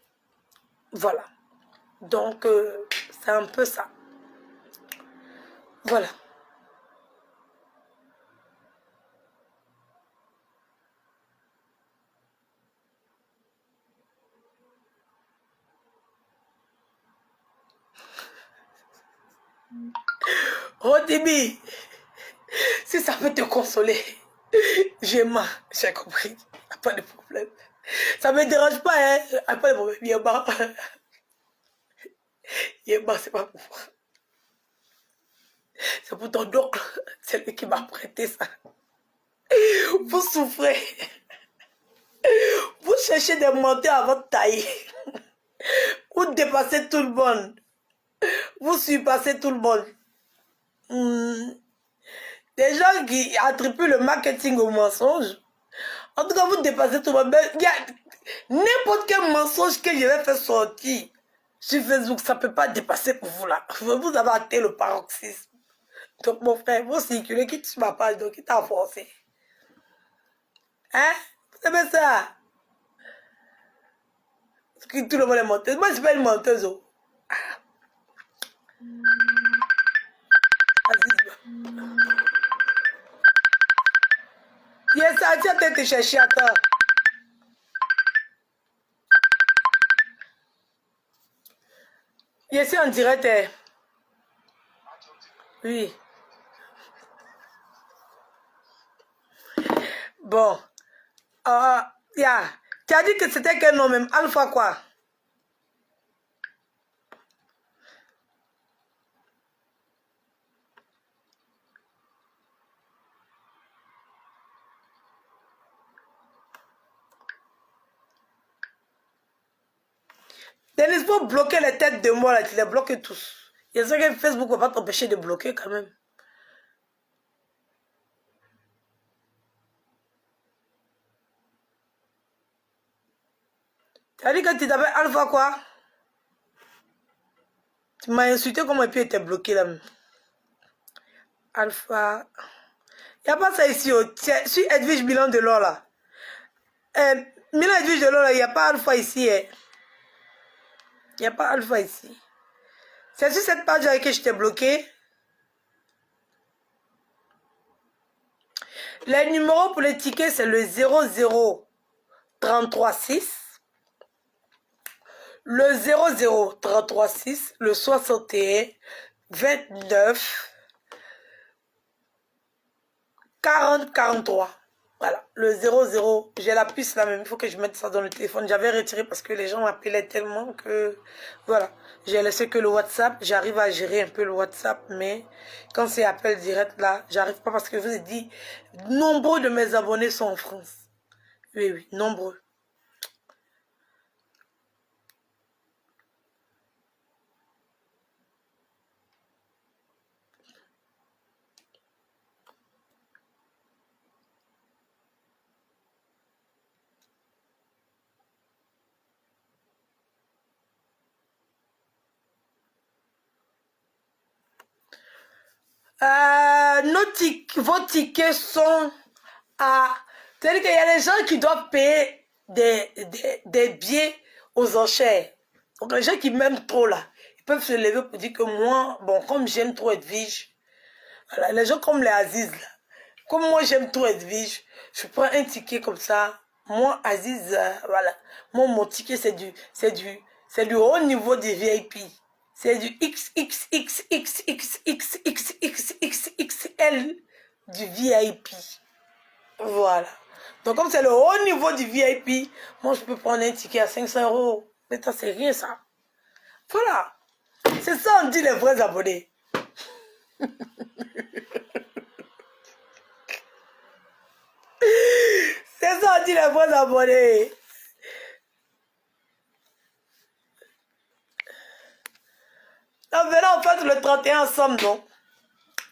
Voilà. Donc, c'est un peu ça. Voilà. Oh, Déby, si ça peut te consoler, j'ai compris. Pas de problème. Ça me dérange pas, hein. Pas de problème. Yéba, c'est pas pour moi. C'est pour ton oncle. C'est lui qui m'a prêté ça. Vous souffrez. Vous cherchez des montées avant de tailler. Vous dépassez tout le monde. Vous surpassez tout le monde. Des gens qui attribuent le marketing au mensonge. En tout cas, vous dépassez tout le monde. Il y a n'importe quel mensonge que je vais faire sortir sur Facebook, ça ne peut pas dépasser pour vous là. Vous avez atteint le paroxysme. Donc mon frère, vous circulez, quitte sur ma page, donc il t'a forcé. Hein? Vous savez ça? Parce que tout le monde est menteuse. Moi, je suis pas une menteuse. Oh. Yes, ça, tu as été chercher, attends. Yes, en direct. Oui. Bon. Yeah. Tu as dit que c'était quel nom même? Alpha quoi? Denis, faut bloquer les têtes de moi là, tu les bloques tous. Il y a ça que Facebook ne va pas t'empêcher de bloquer quand même. Tu as dit que tu t'appelles Alpha quoi? Tu m'as insulté comment et puis était bloqué là. Alpha. Il n'y a pas ça ici. Oh. Sur Edwige Milan de l'or là. Milan Edwige de l'or là, il n'y a pas Alpha ici. Il n'y a pas Alpha ici. C'est sur cette page avec que je t'ai bloqué. Les numéros pour les tickets, c'est le 00336. Le 00336, le 61, 29, 40, 43. Voilà, le 00, j'ai la puce là même, il faut que je mette ça dans le téléphone. J'avais retiré parce que les gens m'appelaient tellement que, voilà, j'ai laissé que le WhatsApp. J'arrive à gérer un peu le WhatsApp, mais quand c'est appel direct là, j'arrive pas parce que je vous ai dit, nombreux de mes abonnés sont en France. Oui, oui, nombreux. Vos tickets sont à... C'est-à-dire qu'il y a des gens qui doivent payer des billets aux enchères. Donc les gens qui m'aiment trop là, ils peuvent se lever pour dire que moi, bon, comme j'aime trop Edwige, voilà, les gens comme les Aziz là, comme moi j'aime trop Edwige, je prends un ticket comme ça. Moi, Aziz, voilà, mon ticket c'est du haut niveau du VIP. C'est du XXXXXXXXXL du VIP. Voilà. Donc comme c'est le haut niveau du VIP, moi je peux prendre un ticket à 500 €. Mais ça c'est rien ça. Voilà. C'est ça on dit les vrais abonnés. C'est ça on dit les vrais abonnés. On verra en fait le 31 ensemble, non?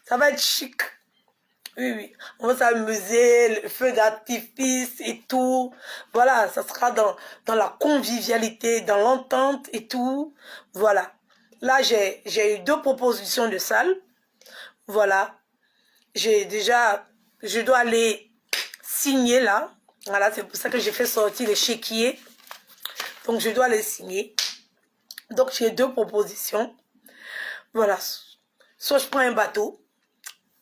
Ça va être chic. Oui, oui. On va s'amuser, le feu d'artifice et tout. Voilà, ça sera dans la convivialité, dans l'entente et tout. Voilà. Là, j'ai eu 2 propositions de salle. Voilà. Je dois aller signer là. Voilà, c'est pour ça que j'ai fait sortir les chéquiers. Donc, je dois les signer. Donc, j'ai 2 propositions. Voilà. Soit je prends un bateau,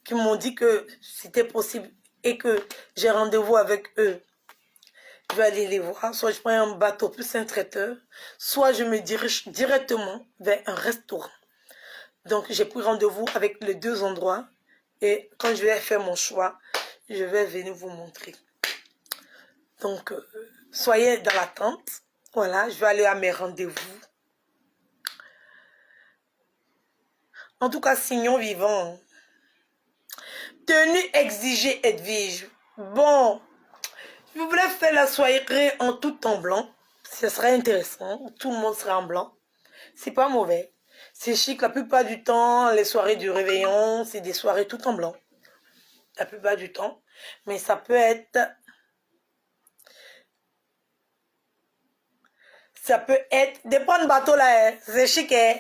qui m'ont dit que c'était possible et que j'ai rendez-vous avec eux. Je vais aller les voir. Soit je prends un bateau plus un traiteur, soit je me dirige directement vers un restaurant. Donc, j'ai pris rendez-vous avec les 2 endroits. Et quand je vais faire mon choix, je vais venir vous montrer. Donc, soyez dans l'attente. Voilà, je vais aller à mes rendez-vous. En tout cas, signons vivant. Tenue exigée Edwige. Bon, je voulais faire la soirée en tout en blanc. Ce serait intéressant. Tout le monde serait en blanc. C'est pas mauvais. C'est chic la plupart du temps. Les soirées du réveillon, c'est des soirées tout en blanc. La plupart du temps. Mais ça peut être... Ça peut être... Des points de bateau là, hein. C'est chic, hein.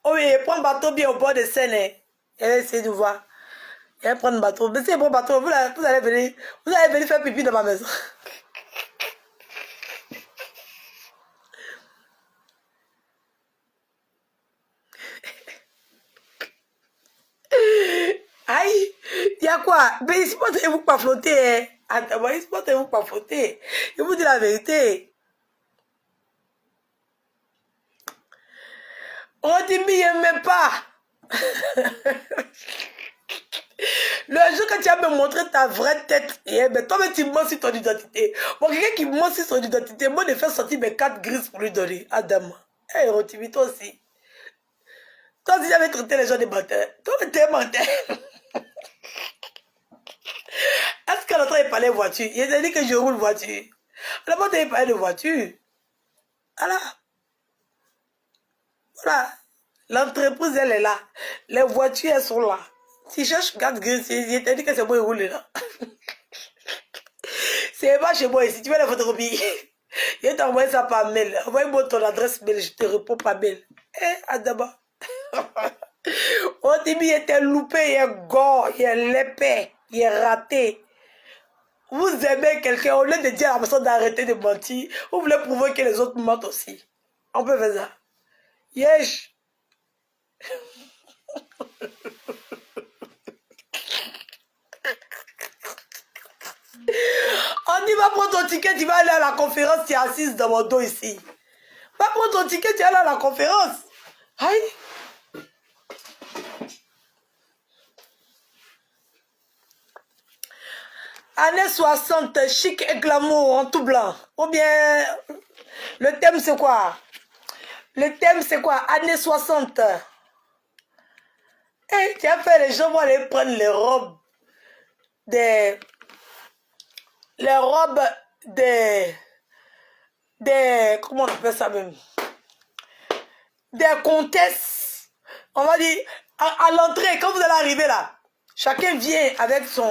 Oh oui, prendre bateau bien au bord de Seine, hein. Et essayez de voir. Et prendre bateau. Mais si vous prenez bateau, vous allez venir faire pipi dans ma maison. Aïe, il y a quoi? Mais ici, portez-vous pas flotter. Hein. Attends, ici, portez-vous pas flotter. Je vous dis la vérité. On dit, mais il même pas. Le jour que tu as me montré ta vraie tête, ben, toi, tu mens sur ton identité. Bon, quelqu'un qui ment sur son identité, moi, de faire sortir mes 4 grises pour lui donner. Adam. Hé, Rotimi, toi aussi. Toi aussi, j'avais traité les gens de menteurs. Toi, tu es menteur. Est-ce que l'autre est parlé de voiture? Il a dit que je roule voiture. D'abord, tu as parlé de voiture. Voilà. L'entreprise, elle est là. Les voitures, elles sont là. Si je cherche 4 grises, il t'a dit que c'est bon, il roule là. C'est pas chez moi ici. Tu veux la photocopie? Je t'ai envoyé ça par mail. Envoie-moi ton adresse mail, je te réponds par mail. Adama. Au début, il était loupé, il est gore, il est l'épée, il est raté. Vous aimez quelqu'un, au lieu de dire à la personne d'arrêter de mentir, vous voulez prouver que les autres mentent aussi. On peut faire ça. Yesh. On dit, va prendre ton ticket, tu vas aller à la conférence, tu es assise dans mon dos ici. Va prendre ton ticket, tu vas aller à la conférence. Aïe. Années 60, chic et glamour en tout blanc. Ou bien, le thème c'est quoi? Le thème c'est quoi? Années 60. Et tu as fait, les gens vont aller prendre les robes des comment on appelle ça même? Des comtesses. On va dire, à l'entrée, quand vous allez arriver là, chacun vient avec son...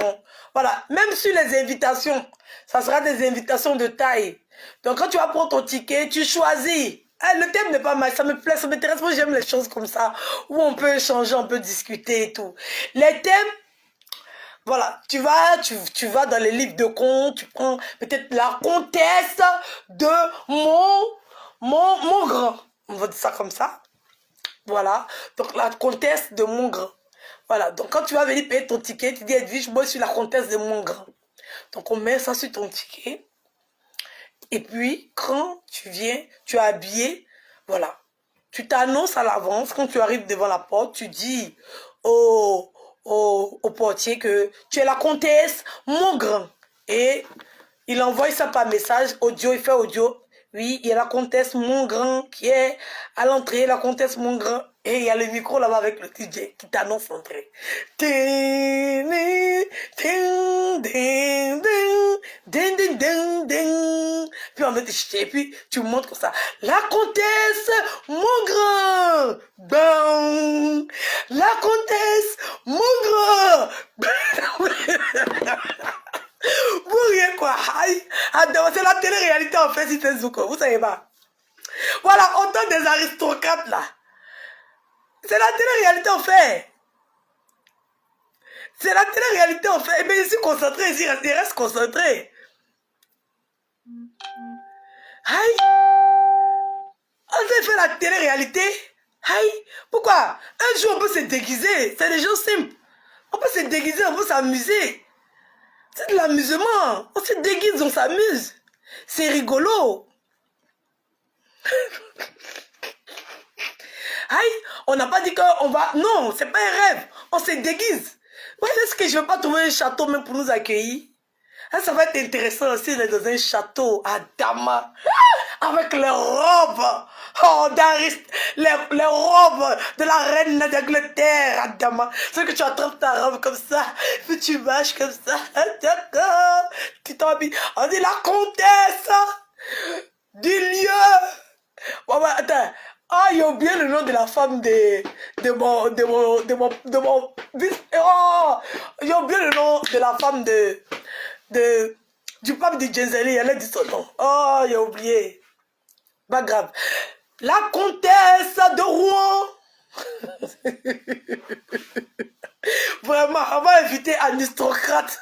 Voilà, même sur les invitations, ça sera des invitations de taille. Donc quand tu vas prendre ton ticket, tu choisis. Le thème n'est pas mal, ça me plaît, ça m'intéresse. Moi j'aime les choses comme ça, où on peut échanger, on peut discuter et tout. Les thèmes, voilà, tu vas dans les livres de contes, tu prends peut-être la comtesse de mon grand. On va dire ça comme ça. Voilà, donc la comtesse de mon grand. Voilà, donc quand tu vas venir payer ton ticket, tu dis Edwige, moi je suis la comtesse de mon grand. Donc on met ça sur ton ticket. Et puis quand tu viens, tu es habillé, voilà. Tu t'annonces à l'avance, quand tu arrives devant la porte, tu dis au portier que tu es la comtesse, mon grand. Et il envoie ça par message, audio, il fait audio. Oui, il y a la comtesse mon grand qui est à l'entrée, la comtesse mon grand. Et il y a le micro là-bas avec le DJ qui t'annonce l'entrée. Puis on met des chiens, et puis tu montres comme ça. La comtesse mon grand. Bam. La comtesse mon grand. Vous riez quoi? C'est la télé-réalité en fait, si c'est Zuko, vous savez pas. Voilà, autant des aristocrates là. C'est la télé-réalité en fait. C'est la télé-réalité en fait. Mais je suis concentré ici, il reste concentré. Aïe. On s'est fait la télé-réalité. Aïe. Pourquoi? Un jour on peut se déguiser. C'est des gens simples. On peut se déguiser, on peut s'amuser. C'est de l'amusement. On se déguise, on s'amuse. C'est rigolo. Aïe, on n'a pas dit qu'on va... Non, c'est pas un rêve. On se déguise. Ouais, est-ce que je ne vais pas trouver un château même pour nous accueillir? Ça va être intéressant aussi d'être dans un château à Dama. Avec les robes. Oh, les robes de la reine d'Angleterre à Dama. C'est que tu attrapes ta robe comme ça. Puis tu marches comme ça. D'accord. Tu t'habilles. On dit la comtesse du lieu. Bon, bah, attends. Ah, j'ai oublié le nom de la femme oh, j'ai oublié le nom de la femme du pape de Jezeli. Elle a dit son nom. Oh, j'ai oublié. Pas grave. La comtesse de Rouen. Vraiment, on va inviter un aristocrate.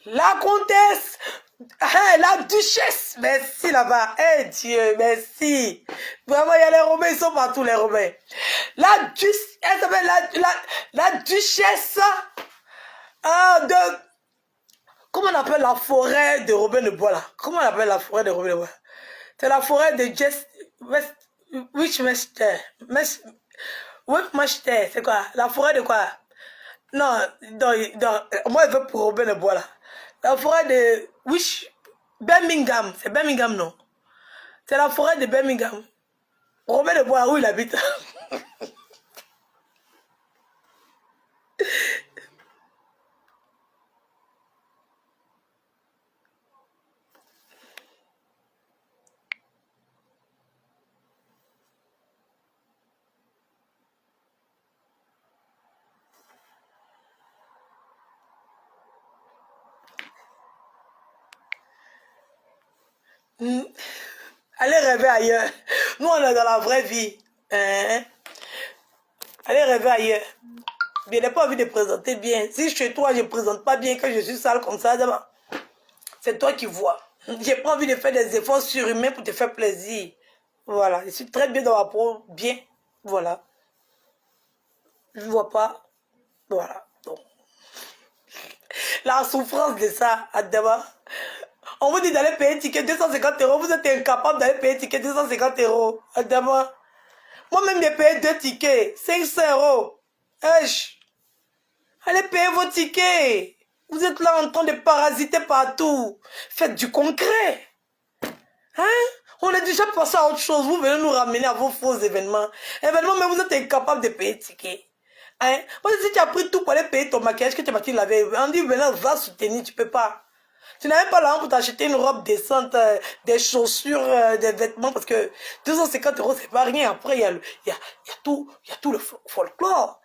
La comtesse, la duchesse, merci là-bas. Eh Dieu, merci. Vraiment, il y a les Romains, ils sont partout, les Romains. Elle s'appelle la duchesse de... Comment on appelle la forêt de Robin de Bois là? Comment on appelle la forêt de Robin de Bois? C'est la forêt de Westminster. Westminster, c'est quoi? La forêt de quoi? Non, moi je veux pour Robin de Bois là. La forêt de Birmingham. C'est Birmingham, non? C'est la forêt de Birmingham. Robin de Bois, où il habite? Allez rêver ailleurs. Nous, on est dans la vraie vie. Hein? Allez rêver ailleurs. Je n'ai pas envie de présenter bien. Si chez toi, je ne présente pas bien, que je suis sale comme ça, c'est toi qui vois. Je n'ai pas envie de faire des efforts surhumains pour te faire plaisir. Voilà. Je suis très bien dans ma peau. Bien. Voilà. Je ne vois pas. Voilà. Donc. La souffrance de ça, Adama. On vous dit d'aller payer un ticket 250 €. Vous êtes incapable d'aller payer un ticket 250 €. Adama. Moi-même, j'ai payé 2 tickets. 500 €. Wesh. Allez payer vos tickets. Vous êtes là en train de parasiter partout. Faites du concret. Hein? On est déjà passé à autre chose. Vous venez nous ramener à vos faux événements. Événements, mais vous êtes incapable de payer ticket. Hein? Parce que si tu as pris tout pour aller payer ton maquillage que tu es parti laver, on dit, venez, va soutenir, tu peux pas. Tu n'as même pas l'argent pour t'acheter une robe décente, des chaussures, des vêtements, parce que 250 €, c'est pas rien. Après, il y a tout le folklore.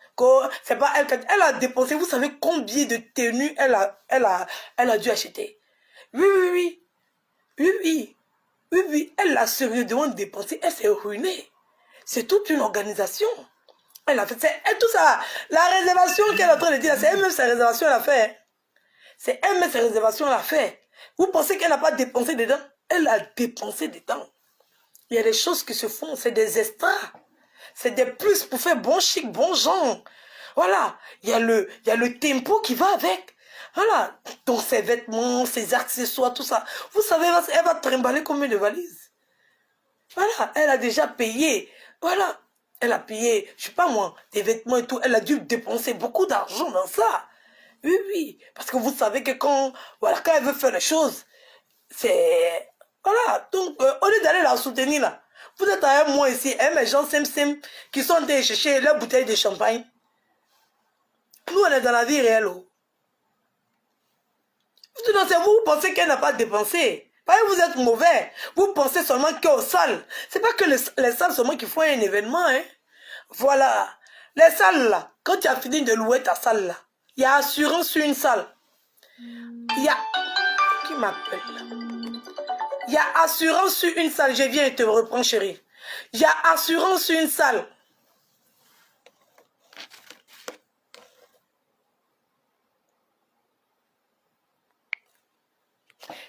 C'est pas elle, elle a dépensé, vous savez combien de tenues elle a dû acheter. Oui, elle a sérieusement dépensé, elle s'est ruinée. C'est toute une organisation. Elle a fait, tout ça, la réservation qu'elle est en train de dire, c'est elle-même sa réservation, elle a fait. C'est elle-même sa réservation, elle a fait. Vous pensez qu'elle n'a pas dépensé dedans? Elle a dépensé dedans. Il y a des choses qui se font, c'est des extras. C'est des plus pour faire bon chic, bon genre. Voilà, il y a le tempo qui va avec. Voilà, donc ses vêtements, ses accessoires, tout ça. Vous savez, elle va trimballer combien de valises? Voilà, elle a déjà payé. Voilà, elle a payé, je sais pas moi, des vêtements et tout. Elle a dû dépenser beaucoup d'argent dans ça. Oui, parce que vous savez que quand elle veut faire les choses, c'est... Voilà, donc au lieu d'aller la soutenir là, vous êtes à un mois ici, les gens qui sont allés chercher leur bouteille de champagne. Nous, on est dans la vie réelle. Oh. Vous pensez qu'elle n'a pas dépensé. Vous êtes mauvais. Vous pensez seulement qu'aux salles. C'est pas que les salles seulement qui font un événement. Hein. Voilà. Les salles là, quand tu as fini de louer ta salle là, il y a assurance sur une salle. Il y a... Qui m'appelle là? Il y a assurance sur une salle. Je viens et te reprends, chérie. Il y a assurance sur une salle.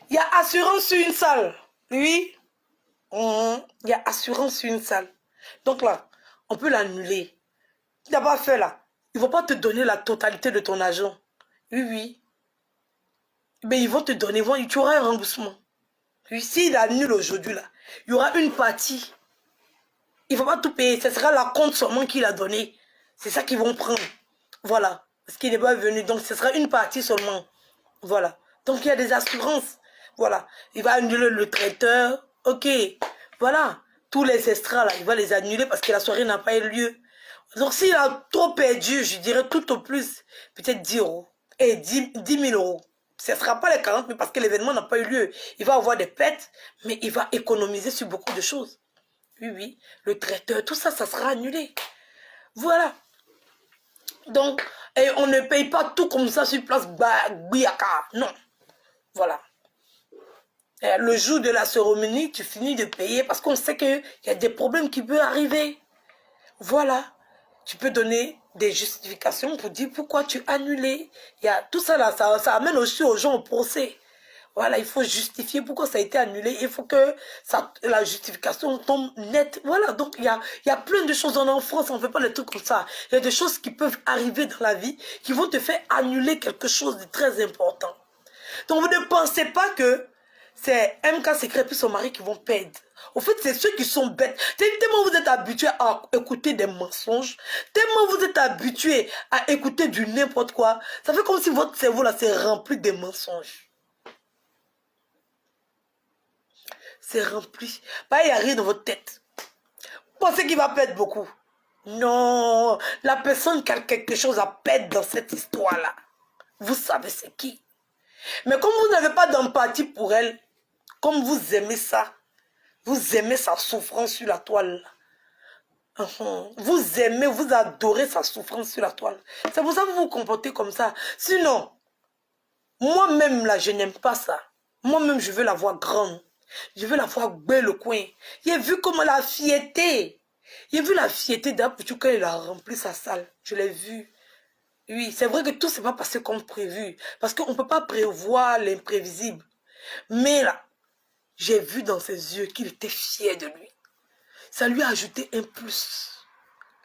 Il y a assurance sur une salle. Oui. Il y a assurance sur une salle. Donc là, on peut l'annuler. Tu n'as pas fait là. Ils ne vont pas te donner la totalité de ton argent. Oui. Mais ils vont te donner, tu auras un remboursement. Oui, s'il annule aujourd'hui là, il y aura une partie. Il ne va pas tout payer. Ce sera la compte seulement qu'il a donné. C'est ça qu'ils vont prendre. Voilà. Parce qu'il n'est pas venu. Donc ce sera une partie seulement. Voilà. Donc il y a des assurances. Voilà. Il va annuler le traiteur. Ok. Voilà. Tous les extras là, il va les annuler parce que la soirée n'a pas eu lieu. Donc s'il a trop perdu, je dirais tout au plus, peut-être 10 €. Et 10 000 €. Ce ne sera pas les 40 000 parce que l'événement n'a pas eu lieu. Il va avoir des pertes, mais il va économiser sur beaucoup de choses. Oui, oui. Le traiteur, tout ça, ça sera annulé. Voilà. Donc, et on ne paye pas tout comme ça sur place, Biaka. Non. Voilà. Et le jour de la cérémonie, tu finis de payer parce qu'on sait qu'il y a des problèmes qui peuvent arriver. Voilà. Tu peux donner des justifications pour dire pourquoi tu as annulé. Il y a tout ça là, ça amène aussi aux gens au procès. Voilà, il faut justifier pourquoi ça a été annulé. Il faut que la justification tombe nette. Voilà, donc il y a plein de choses. En France, on ne fait pas des trucs comme ça. Il y a des choses qui peuvent arriver dans la vie qui vont te faire annuler quelque chose de très important. Donc vous ne pensez pas que c'est MK Secret puis son mari qui vont perdre. Au fait, c'est ceux qui sont bêtes. Tellement vous êtes habitués à écouter des mensonges, tellement vous êtes habitués à écouter du n'importe quoi, ça fait comme si votre cerveau là s'est rempli de mensonges. C'est rempli. Bah, il n'y a rien dans votre tête. Vous pensez qu'il va perdre beaucoup? Non, la personne qui a quelque chose à perdre dans cette histoire-là, vous savez c'est qui. Mais comme vous n'avez pas d'empathie pour elle, comme vous aimez ça, vous aimez sa souffrance sur la toile. Vous aimez, vous adorez sa souffrance sur la toile. C'est pour ça que vous vous comportez comme ça. Sinon, moi-même là, je n'aime pas ça. Moi-même, je veux la voir grande. Je veux la voir belle le coin. J'ai vu comment la fierté. J'ai vu la fierté d'Apouchou quand il a rempli sa salle. Je l'ai vu. Oui, c'est vrai que tout ne s'est pas passé comme prévu. Parce qu'on ne peut pas prévoir l'imprévisible. Mais là, j'ai vu dans ses yeux qu'il était fier de lui. Ça lui a ajouté un plus.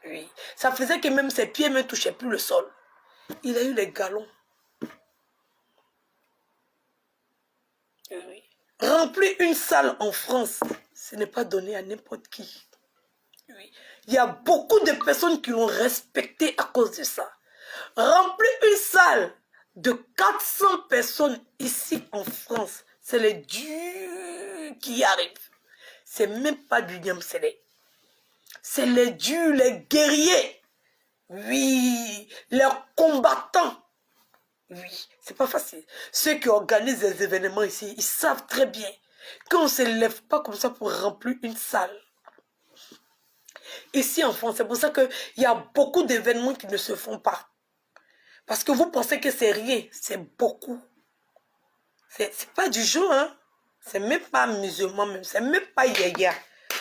Oui. Ça faisait que même ses pieds ne touchaient plus le sol. Il a eu les galons. Oui. Remplir une salle en France, ce n'est pas donné à n'importe qui. Oui. Il y a beaucoup de personnes qui l'ont respecté à cause de ça. Remplir une salle de 400 personnes ici en France, c'est les durs qui arrivent. C'est même pas du Niamsele. C'est les durs, les guerriers. Oui, les combattants. Oui, c'est pas facile. Ceux qui organisent les événements ici, ils savent très bien qu'on ne se lève pas comme ça pour remplir une salle. Ici en France, c'est pour ça qu'il y a beaucoup d'événements qui ne se font pas. Parce que vous pensez que c'est rien, c'est beaucoup. C'est pas du jeu, hein. C'est même pas musulman, même. C'est même pas yaya.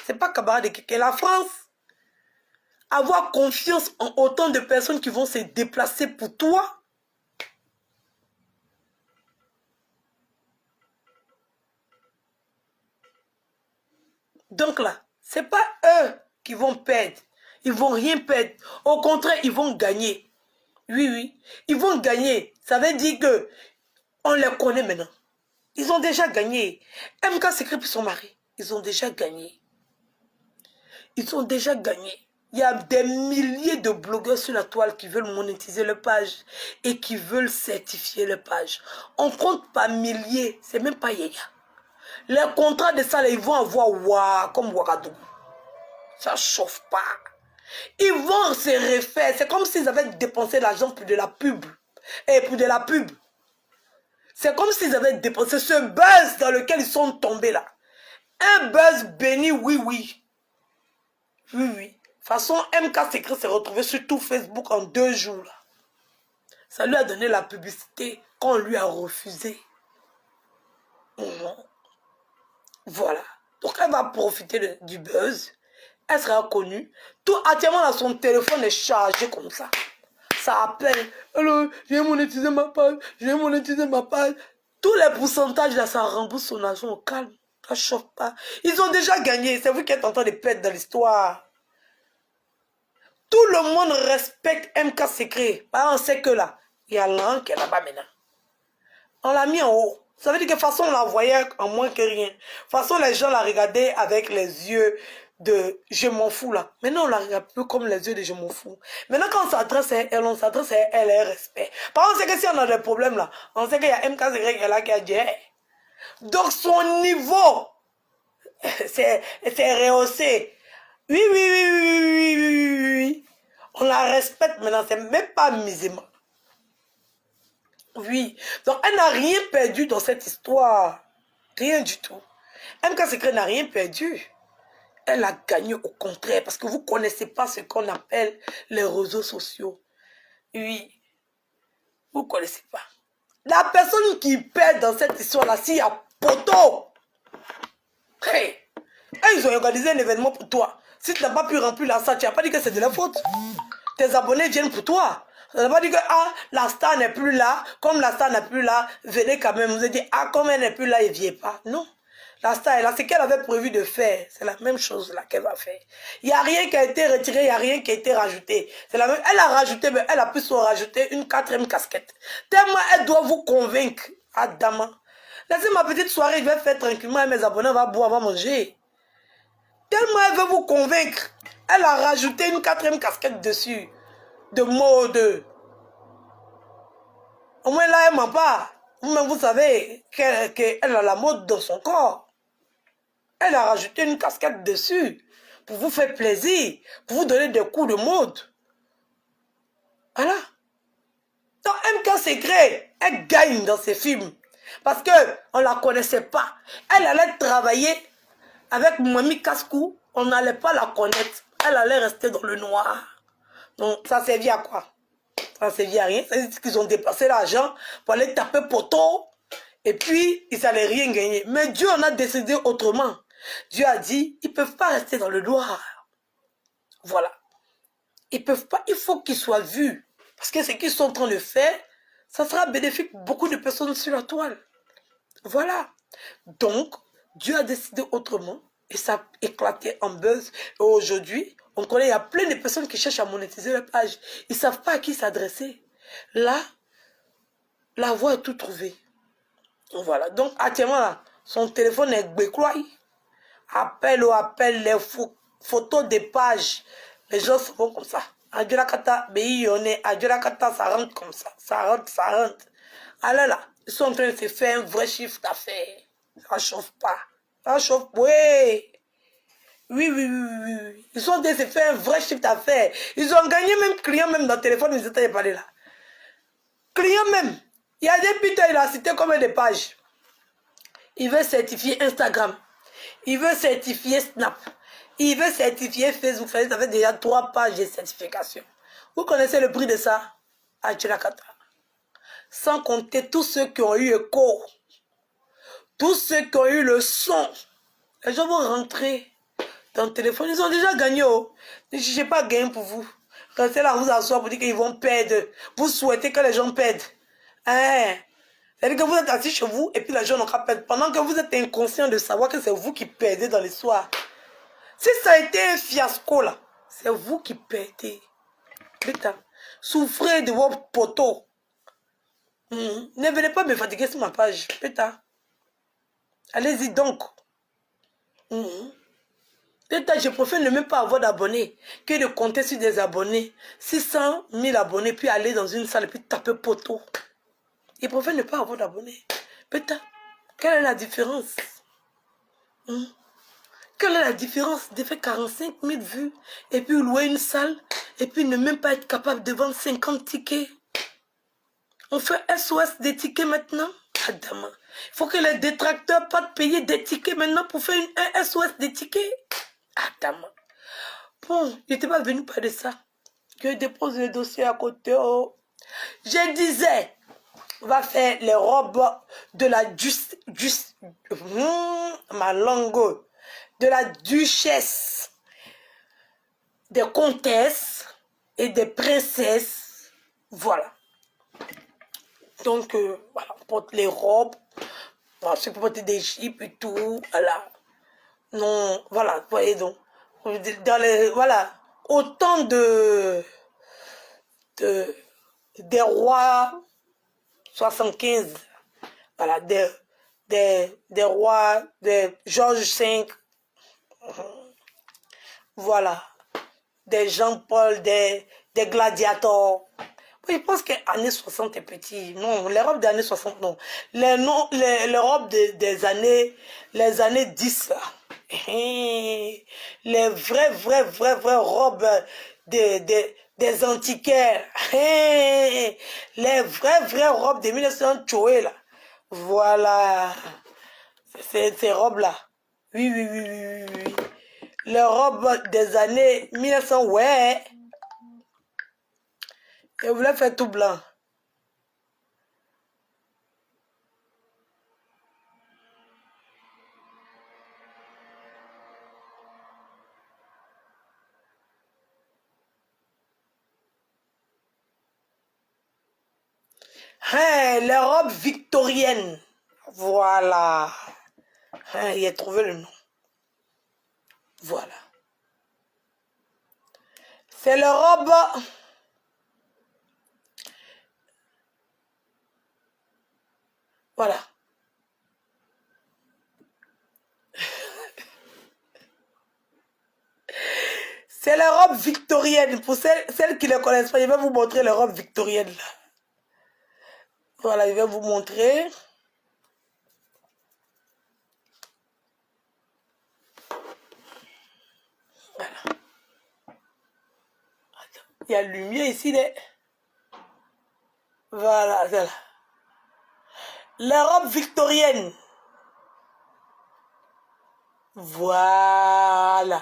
C'est pas camarade de quelqu'un. La France, avoir confiance en autant de personnes qui vont se déplacer pour toi. Donc là, c'est pas eux qui vont perdre. Ils vont rien perdre. Au contraire, ils vont gagner. Oui, oui. Ils vont gagner. Ça veut dire que on les connaît maintenant. Ils ont déjà gagné. MK Secret pour son mari. Ils ont déjà gagné. Ils ont déjà gagné. Il y a des milliers de blogueurs sur la toile qui veulent monétiser leur page et qui veulent certifier leur page. On compte pas milliers. C'est même pas yaya. Les contrats de ça, ils vont avoir Ouah, comme Ouagadougou. Ça chauffe pas. Ils vont se refaire. C'est comme s'ils avaient dépensé l'argent pour de la pub. Et pour de la pub. C'est comme s'ils avaient dépensé ce buzz dans lequel ils sont tombés là. Un buzz béni, oui, oui. Oui, oui. De toute façon, MK Secret s'est retrouvé sur tout Facebook en 2 jours. Là. Ça lui a donné la publicité qu'on lui a refusé. Voilà. Donc elle va profiter du buzz. Elle sera connue. Tout entièrement dans son téléphone est chargé comme ça. Ça appelle. Alors, j'ai monétisé ma page. J'ai monétisé ma page. Tous les pourcentages là, ça rembourse son argent au calme. Ça chauffe pas. Ils ont déjà gagné. C'est vous qui êtes en train de perdre dans l'histoire. Tout le monde respecte MK Secret. On sait que là, il y a l'un qui est là-bas maintenant. On l'a mis en haut. Ça veut dire que de toute façon, on la voyait en moins que rien. De toute façon, les gens la regardaient avec les yeux de je m'en fous là. Maintenant, on la regarde plus comme les yeux de je m'en fous. Maintenant, quand on s'adresse à elle, on s'adresse à elle et respect. Par contre, c'est que si on a des problèmes là, on sait qu'il y a MK Secret qui est là qui a dit hey. Donc, son niveau, c'est rehaussé. Oui, oui, oui, oui, oui, oui, oui. On la respecte maintenant, c'est même pas musulman. Oui. Donc, elle n'a rien perdu dans cette histoire. Rien du tout. MK Secret n'a rien perdu. Elle a gagné au contraire parce que vous ne connaissez pas ce qu'on appelle les réseaux sociaux. Oui. Vous ne connaissez pas. La personne qui perd dans cette histoire-là, s'il y a poteau, hey, ils ont organisé un événement pour toi. Si tu n'as pas pu remplir la salle, tu n'as pas dit que c'est de la faute. Tes abonnés viennent pour toi. Tu n'as pas dit que ah, la star n'est plus là. Comme la star n'est plus là, venez quand même. Vous avez dit, ah, comme elle n'est plus là, il ne vient pas. Non. La star est là. Ce qu'elle avait prévu de faire, c'est la même chose là qu'elle va faire. Il n'y a rien qui a été retiré, il n'y a rien qui a été rajouté. C'est la même. Elle a rajouté, mais elle a pu se rajouter une 4e casquette. Tellement elle doit vous convaincre. Adama. Laissez ma petite soirée, je vais faire tranquillement et mes abonnés vont boire, vont manger. Tellement elle veut vous convaincre. Elle a rajouté une 4e casquette dessus. De mode. Au moins là, elle ment pas. Vous-même, vous savez qu'elle a la mode dans son corps. Elle a rajouté une casquette dessus. Pour vous faire plaisir. Pour vous donner des coups de mode. Voilà. Dans MK Secret, elle gagne dans ses films. Parce qu'on ne la connaissait pas. Elle allait travailler avec Mamie Cascou. On n'allait pas la connaître. Elle allait rester dans le noir. Donc, ça servit à quoi? Ça ne servit à rien. C'est qu'ils ont dépassé l'argent pour aller taper poteau. Et puis, ils n'allaient rien gagner. Mais Dieu en a décidé autrement. Dieu a dit, ils ne peuvent pas rester dans le noir. Voilà. Ils ne peuvent pas. Il faut qu'ils soient vus. Parce que ce qu'ils sont en train de faire, ça sera bénéfique pour beaucoup de personnes sur la toile. Voilà. Donc, Dieu a décidé autrement. Et ça a éclaté en buzz. Et aujourd'hui, on connaît, il y a plein de personnes qui cherchent à monétiser leur page. Ils ne savent pas à qui s'adresser. Là, la voie est tout trouvée. Voilà. Donc, actuellement, là, son téléphone est bécroy. Appelle ou appelle les photos des pages. Les gens se font comme ça. Adjolakata, Adjolakata, ça rentre comme ça. Ça rentre, ça rentre. Alors là, ils sont en train de se faire un vrai chiffre d'affaires. Ça ne chauffe pas. Ça chauffe, oui. Oui. Ils sont en train de se faire un vrai chiffre d'affaires. Ils ont gagné même clients, même dans le téléphone, ils étaient parlés là. Clients même. Il y a des putains, il a cité comme des pages. Il veut certifier Instagram. Il veut certifier Snap. Il veut certifier Facebook. Ça fait déjà 3 pages de certification. Vous connaissez le prix de ça? À Tchilakata. Sans compter tous ceux qui ont eu écho. Tous ceux qui ont eu le son. Les gens vont rentrer dans le téléphone. Ils ont déjà gagné. Oh. Ne cherchez pas gagner pour vous. Restez là, vous asseoir pour dire qu'ils vont perdre. Vous souhaitez que les gens perdent. Hein? C'est-à-dire que vous êtes assis chez vous et puis les gens n'ont qu'à perdre. Pendant que vous êtes inconscient de savoir que c'est vous qui perdez dans l'histoire. Si ça a été un fiasco là, c'est vous qui perdez. Putain, souffrez de vos poteaux. Ne venez pas me fatiguer sur ma page. Putain. Allez-y donc. Putain, je préfère ne même pas avoir d'abonnés que de compter sur des abonnés. 600 000 abonnés, puis aller dans une salle et puis taper poteau. Je préfère ne pas avoir d'abonnés. Putain, quelle est la différence? Quelle est la différence de faire 45 000 vues et puis louer une salle et puis ne même pas être capable de vendre 50 tickets? On fait SOS des tickets maintenant? Adama. Il faut que les détracteurs pas payer des tickets maintenant pour faire un SOS des tickets? Adama. Bon, je n'étais pas venu parler de ça. Je dépose le dossier à côté. Oh. Je disais, on va faire les robes de la ma langue. De la duchesse, des comtesses et des princesses. Voilà. Donc, voilà, on porte les robes. Voilà, ceux qui portent des jupes et tout. Voilà. Non, voilà, vous voyez donc. Dans les, voilà. Autant des rois 75. Voilà, des rois, de Georges V. Voilà, des Jean-Paul, des gladiateurs. Je pense que années 60 est petit. Non, les robes des années 60, non. Les robes des années, les années 10, là. Les vraies robes des des antiquaires. Hey, les vraies robes de 1900 Choé, là. Voilà. Ces robes-là. Oui, oui, oui, oui, oui, oui. Les robes des années 1900, ouais. Je voulais faire tout blanc. Hein, les robes victoriennes. Voilà. Hein, il a trouvé le nom. Voilà. C'est les robes... Voilà. C'est les robes victoriennes. Pour celles qui ne connaissent pas, je vais vous montrer les robes victoriennes. Là. Voilà, je vais vous montrer. Voilà. Attends, il y a lumière ici. Voilà, voilà. Les robes victoriennes. Voilà.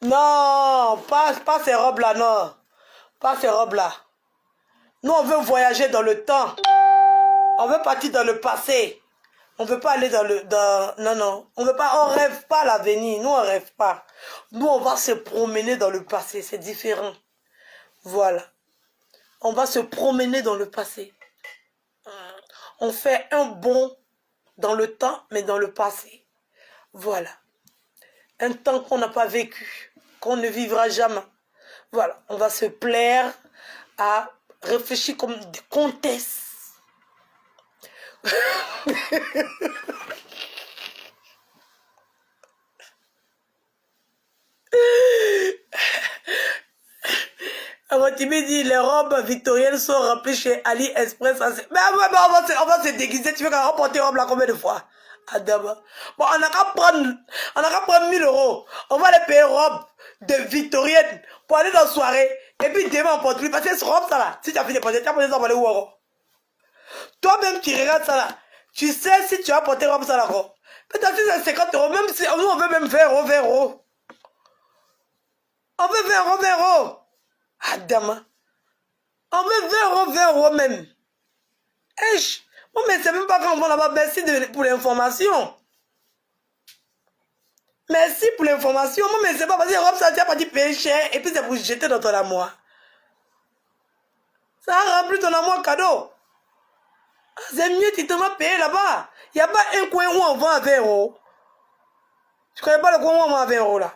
Non, pas ces robes-là, non. Pas ces robes-là. Nous, on veut voyager dans le temps. On veut partir dans le passé. On ne veut pas aller dans le... non, non. On veut pas, on rêve pas à l'avenir. Nous, on rêve pas. Nous, on va se promener dans le passé. C'est différent. Voilà. On va se promener dans le passé. On fait un bond dans le temps, mais dans le passé. Voilà. Un temps qu'on n'a pas vécu, qu'on ne vivra jamais. Voilà. On va se plaire à réfléchir comme des comtesses. Rotimi dit les robes victoriennes sont remplies chez AliExpress. Mais on va se déguiser. Tu veux qu'on porte robe là combien de fois? Adama. Bon, on n'a qu'à prendre 1000 €. On va les payer robe de victorienne pour aller dans la soirée. Et puis demain on porte plus. Parce que cette robe ça là, si tu as fait des porter, tu as porté ça pour aller où alors? Toi-même tu regardes ça là. Tu sais si tu as porté robe ça là quoi. Peut-être que c'est 50 €. Même si nous on veut même 20 €, 20 €. On veut 20 €, 20 €. Adama. On veut 20 €, 20 € même. Eich. Moi, mais c'est même pas quand on va là-bas. Merci pour l'information. Merci pour l'information. Moi, mais c'est pas parce que robe ça, tu as pas dit payer cher et puis c'est pour jeter dans ton amour. Ça a rempli ton amour cadeau. C'est mieux, tu te vas payer là-bas. Il n'y a pas un coin où on vend à 20 €. Tu connais pas le coin où on vend à 20 € là.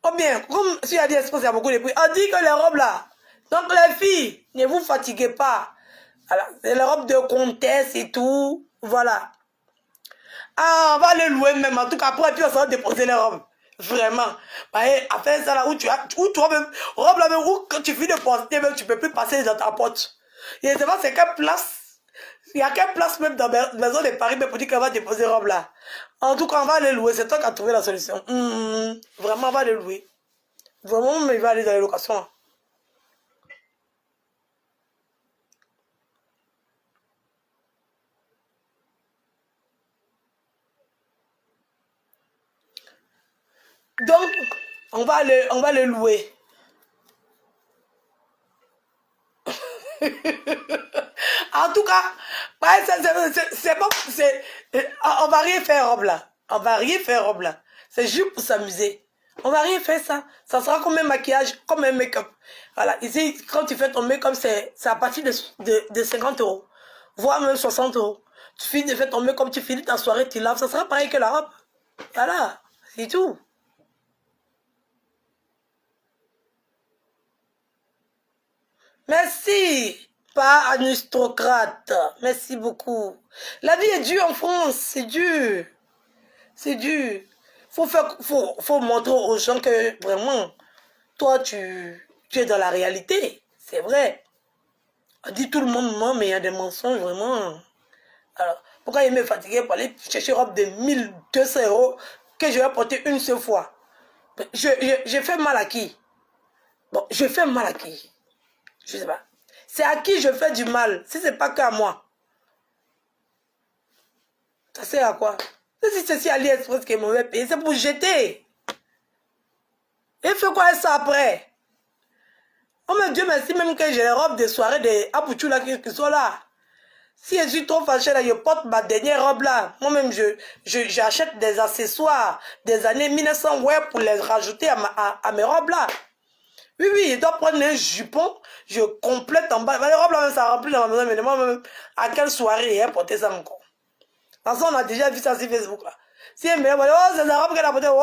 Oh bien, comme si a dit il y a beaucoup de prix. On dit que les robes là. Donc les filles, ne vous fatiguez pas. Voilà, c'est les robes de comtesse et tout. Voilà. Ah, on va les louer même. En tout cas, après, puis on va déposer les robes. Vraiment. Après ça là, où tu vois même, robe là même, où quand tu finis de porter, même, tu peux plus passer dans ta porte. Et c'est pas, c'est quelle place. Il y a quelle place même dans la maison de Paris, mais pour dire qu'on va déposer robe là. En tout cas, on va les louer. C'est toi qui as trouvé la solution. Vraiment, on va les louer. Vraiment, mais il va aller dans les locations. Donc, on va le louer. En tout cas, c'est bon, on va rien faire robe là. On va rien faire robe là. C'est juste pour s'amuser. On va rien faire ça. Ça sera comme un maquillage, comme un make-up. Voilà. Ici, quand tu fais ton make-up, c'est à partir de 50 €. Voire même 60 €. Tu finis de faire ton make-up, tu finis ta soirée, tu laves. Ça sera pareil que la robe. Voilà. C'est tout. Merci, pas aristocrate. Merci beaucoup. La vie est dure en France, c'est dur. C'est dur. Faut montrer aux gens que vraiment, toi, tu es dans la réalité. C'est vrai. On dit tout le monde ment, mais il y a des mensonges vraiment. Alors, pourquoi il me fatiguer pour aller chercher une robe de 1200 € que je vais porter une seule fois? Je fais mal à qui? Bon, je fais mal à qui? Je sais pas. C'est à qui je fais du mal, si c'est pas qu'à moi. Ça sert à quoi? Si c'est si AliExpress qui est mauvais payé, c'est pour jeter. Et fait quoi ça après? Oh mais Dieu merci, même que j'ai les robes de soirée de Apouchou là qui sont là. Si je suis trop fâché là, je porte ma dernière robe là. Moi-même, j'achète des accessoires des années 1900 ouais, pour les rajouter à mes robes là. Oui, oui, je dois prendre un jupon, je complète en bas. Les robes là, ça remplit dans ma maison, mais moi-même, à quelle soirée j'ai porté ça encore? Parce qu'on a déjà vu ça sur Facebook là. Si elle me dit, oh, c'est la robe qu'elle a portée, oh,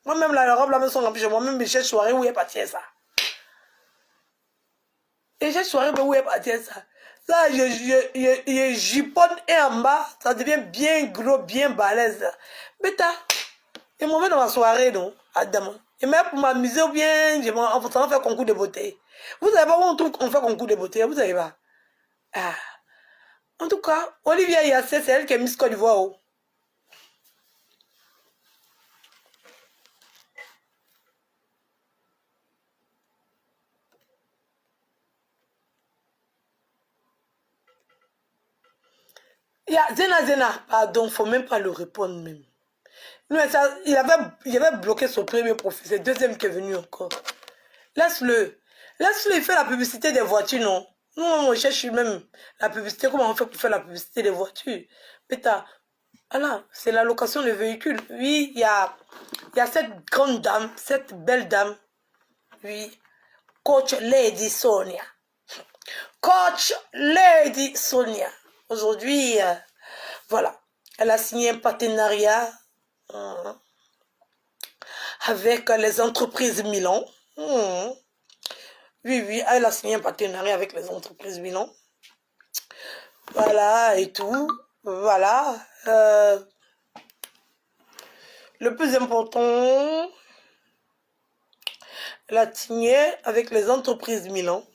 moi-même là, les robes là, me sont remplies. Moi-même, je cherche soirée où est parti ça. Et j'ai soirée où est parti ça. Ça, je juponne et en bas, ça devient bien gros, bien balèze. Mais t'as, et moi, dans ma soirée, non, Adam. Et même pour m'amuser ou bien, on va faire concours de beauté. Vous savez pas où on fait concours de beauté, vous savez pas. Ah. En tout cas, Olivia Yassé, c'est elle qui est Miss Côte d'Ivoire. Oh. Zena, pardon, faut même pas le répondre même. Non, ça, il avait bloqué son premier profil, c'est le deuxième qui est venu encore. Laisse-le. Laisse-le, il fait la publicité des voitures, non? Nous, on cherche même la publicité. Comment on fait pour faire la publicité des voitures? Péta, voilà, c'est la location de véhicules. Oui, il y a cette grande dame, cette belle dame. Oui, Coach Lady Sonia. Coach Lady Sonia. Aujourd'hui, voilà, elle a signé un partenariat avec les entreprises Milan. Oui, oui, elle a signé un partenariat avec les entreprises Milan. Voilà, et tout. Voilà. Le plus important, elle a signé avec les entreprises Milan.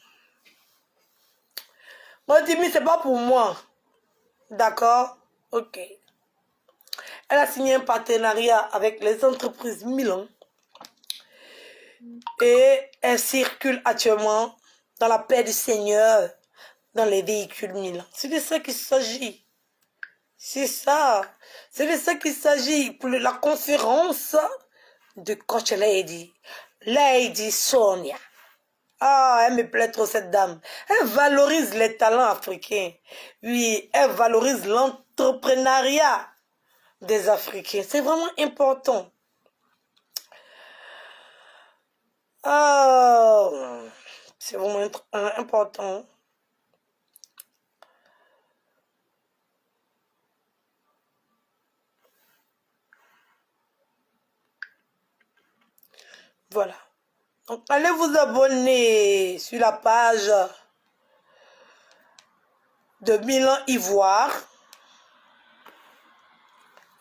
Moi, Dimi, c'est pas pour moi. D'accord? Ok. Elle a signé un partenariat avec les entreprises Milan. Et elle circule actuellement dans la paix du Seigneur dans les véhicules Milan. C'est de ça qu'il s'agit. C'est ça. C'est de ça qu'il s'agit pour la conférence de Coach Lady. Lady Sonia. Ah, elle me plaît trop cette dame. Elle valorise les talents africains. Oui, elle valorise l'entrepreneuriat des Africains. C'est vraiment important. Oh, c'est vraiment important. Voilà. Donc, allez vous abonner sur la page de Milan Ivoire.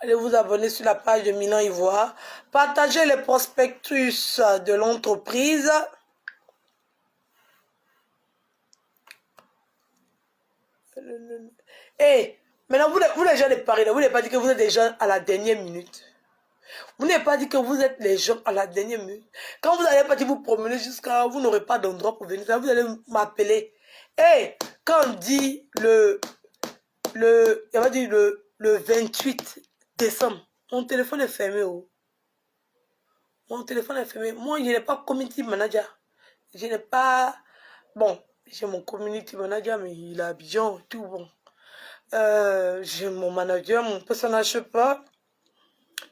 Allez vous abonner sur la page de Milan Ivoire. Partagez les prospectus de l'entreprise. Et maintenant, vous les gens de Paris, vous n'avez pas dit que vous êtes des gens à la dernière minute. Vous n'avez pas dit que vous êtes les gens à la dernière minute. Quand vous allez partir vous promener jusqu'à... Vous n'aurez pas d'endroit pour venir. Vous allez m'appeler. Et quand on dit le 28 décembre, mon téléphone est fermé. Oh. Mon téléphone est fermé. Moi, je n'ai pas community manager. Je n'ai pas... Bon, j'ai mon community manager, mais il est à Abidjan, tout bon. J'ai mon manager, mon personnage shopper,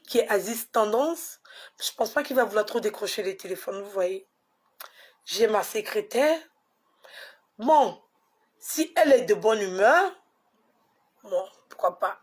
qui est Aziz Tendance. Je pense pas qu'il va vouloir trop décrocher les téléphones, vous voyez. J'ai ma secrétaire. Bon, si elle est de bonne humeur, bon, pourquoi pas.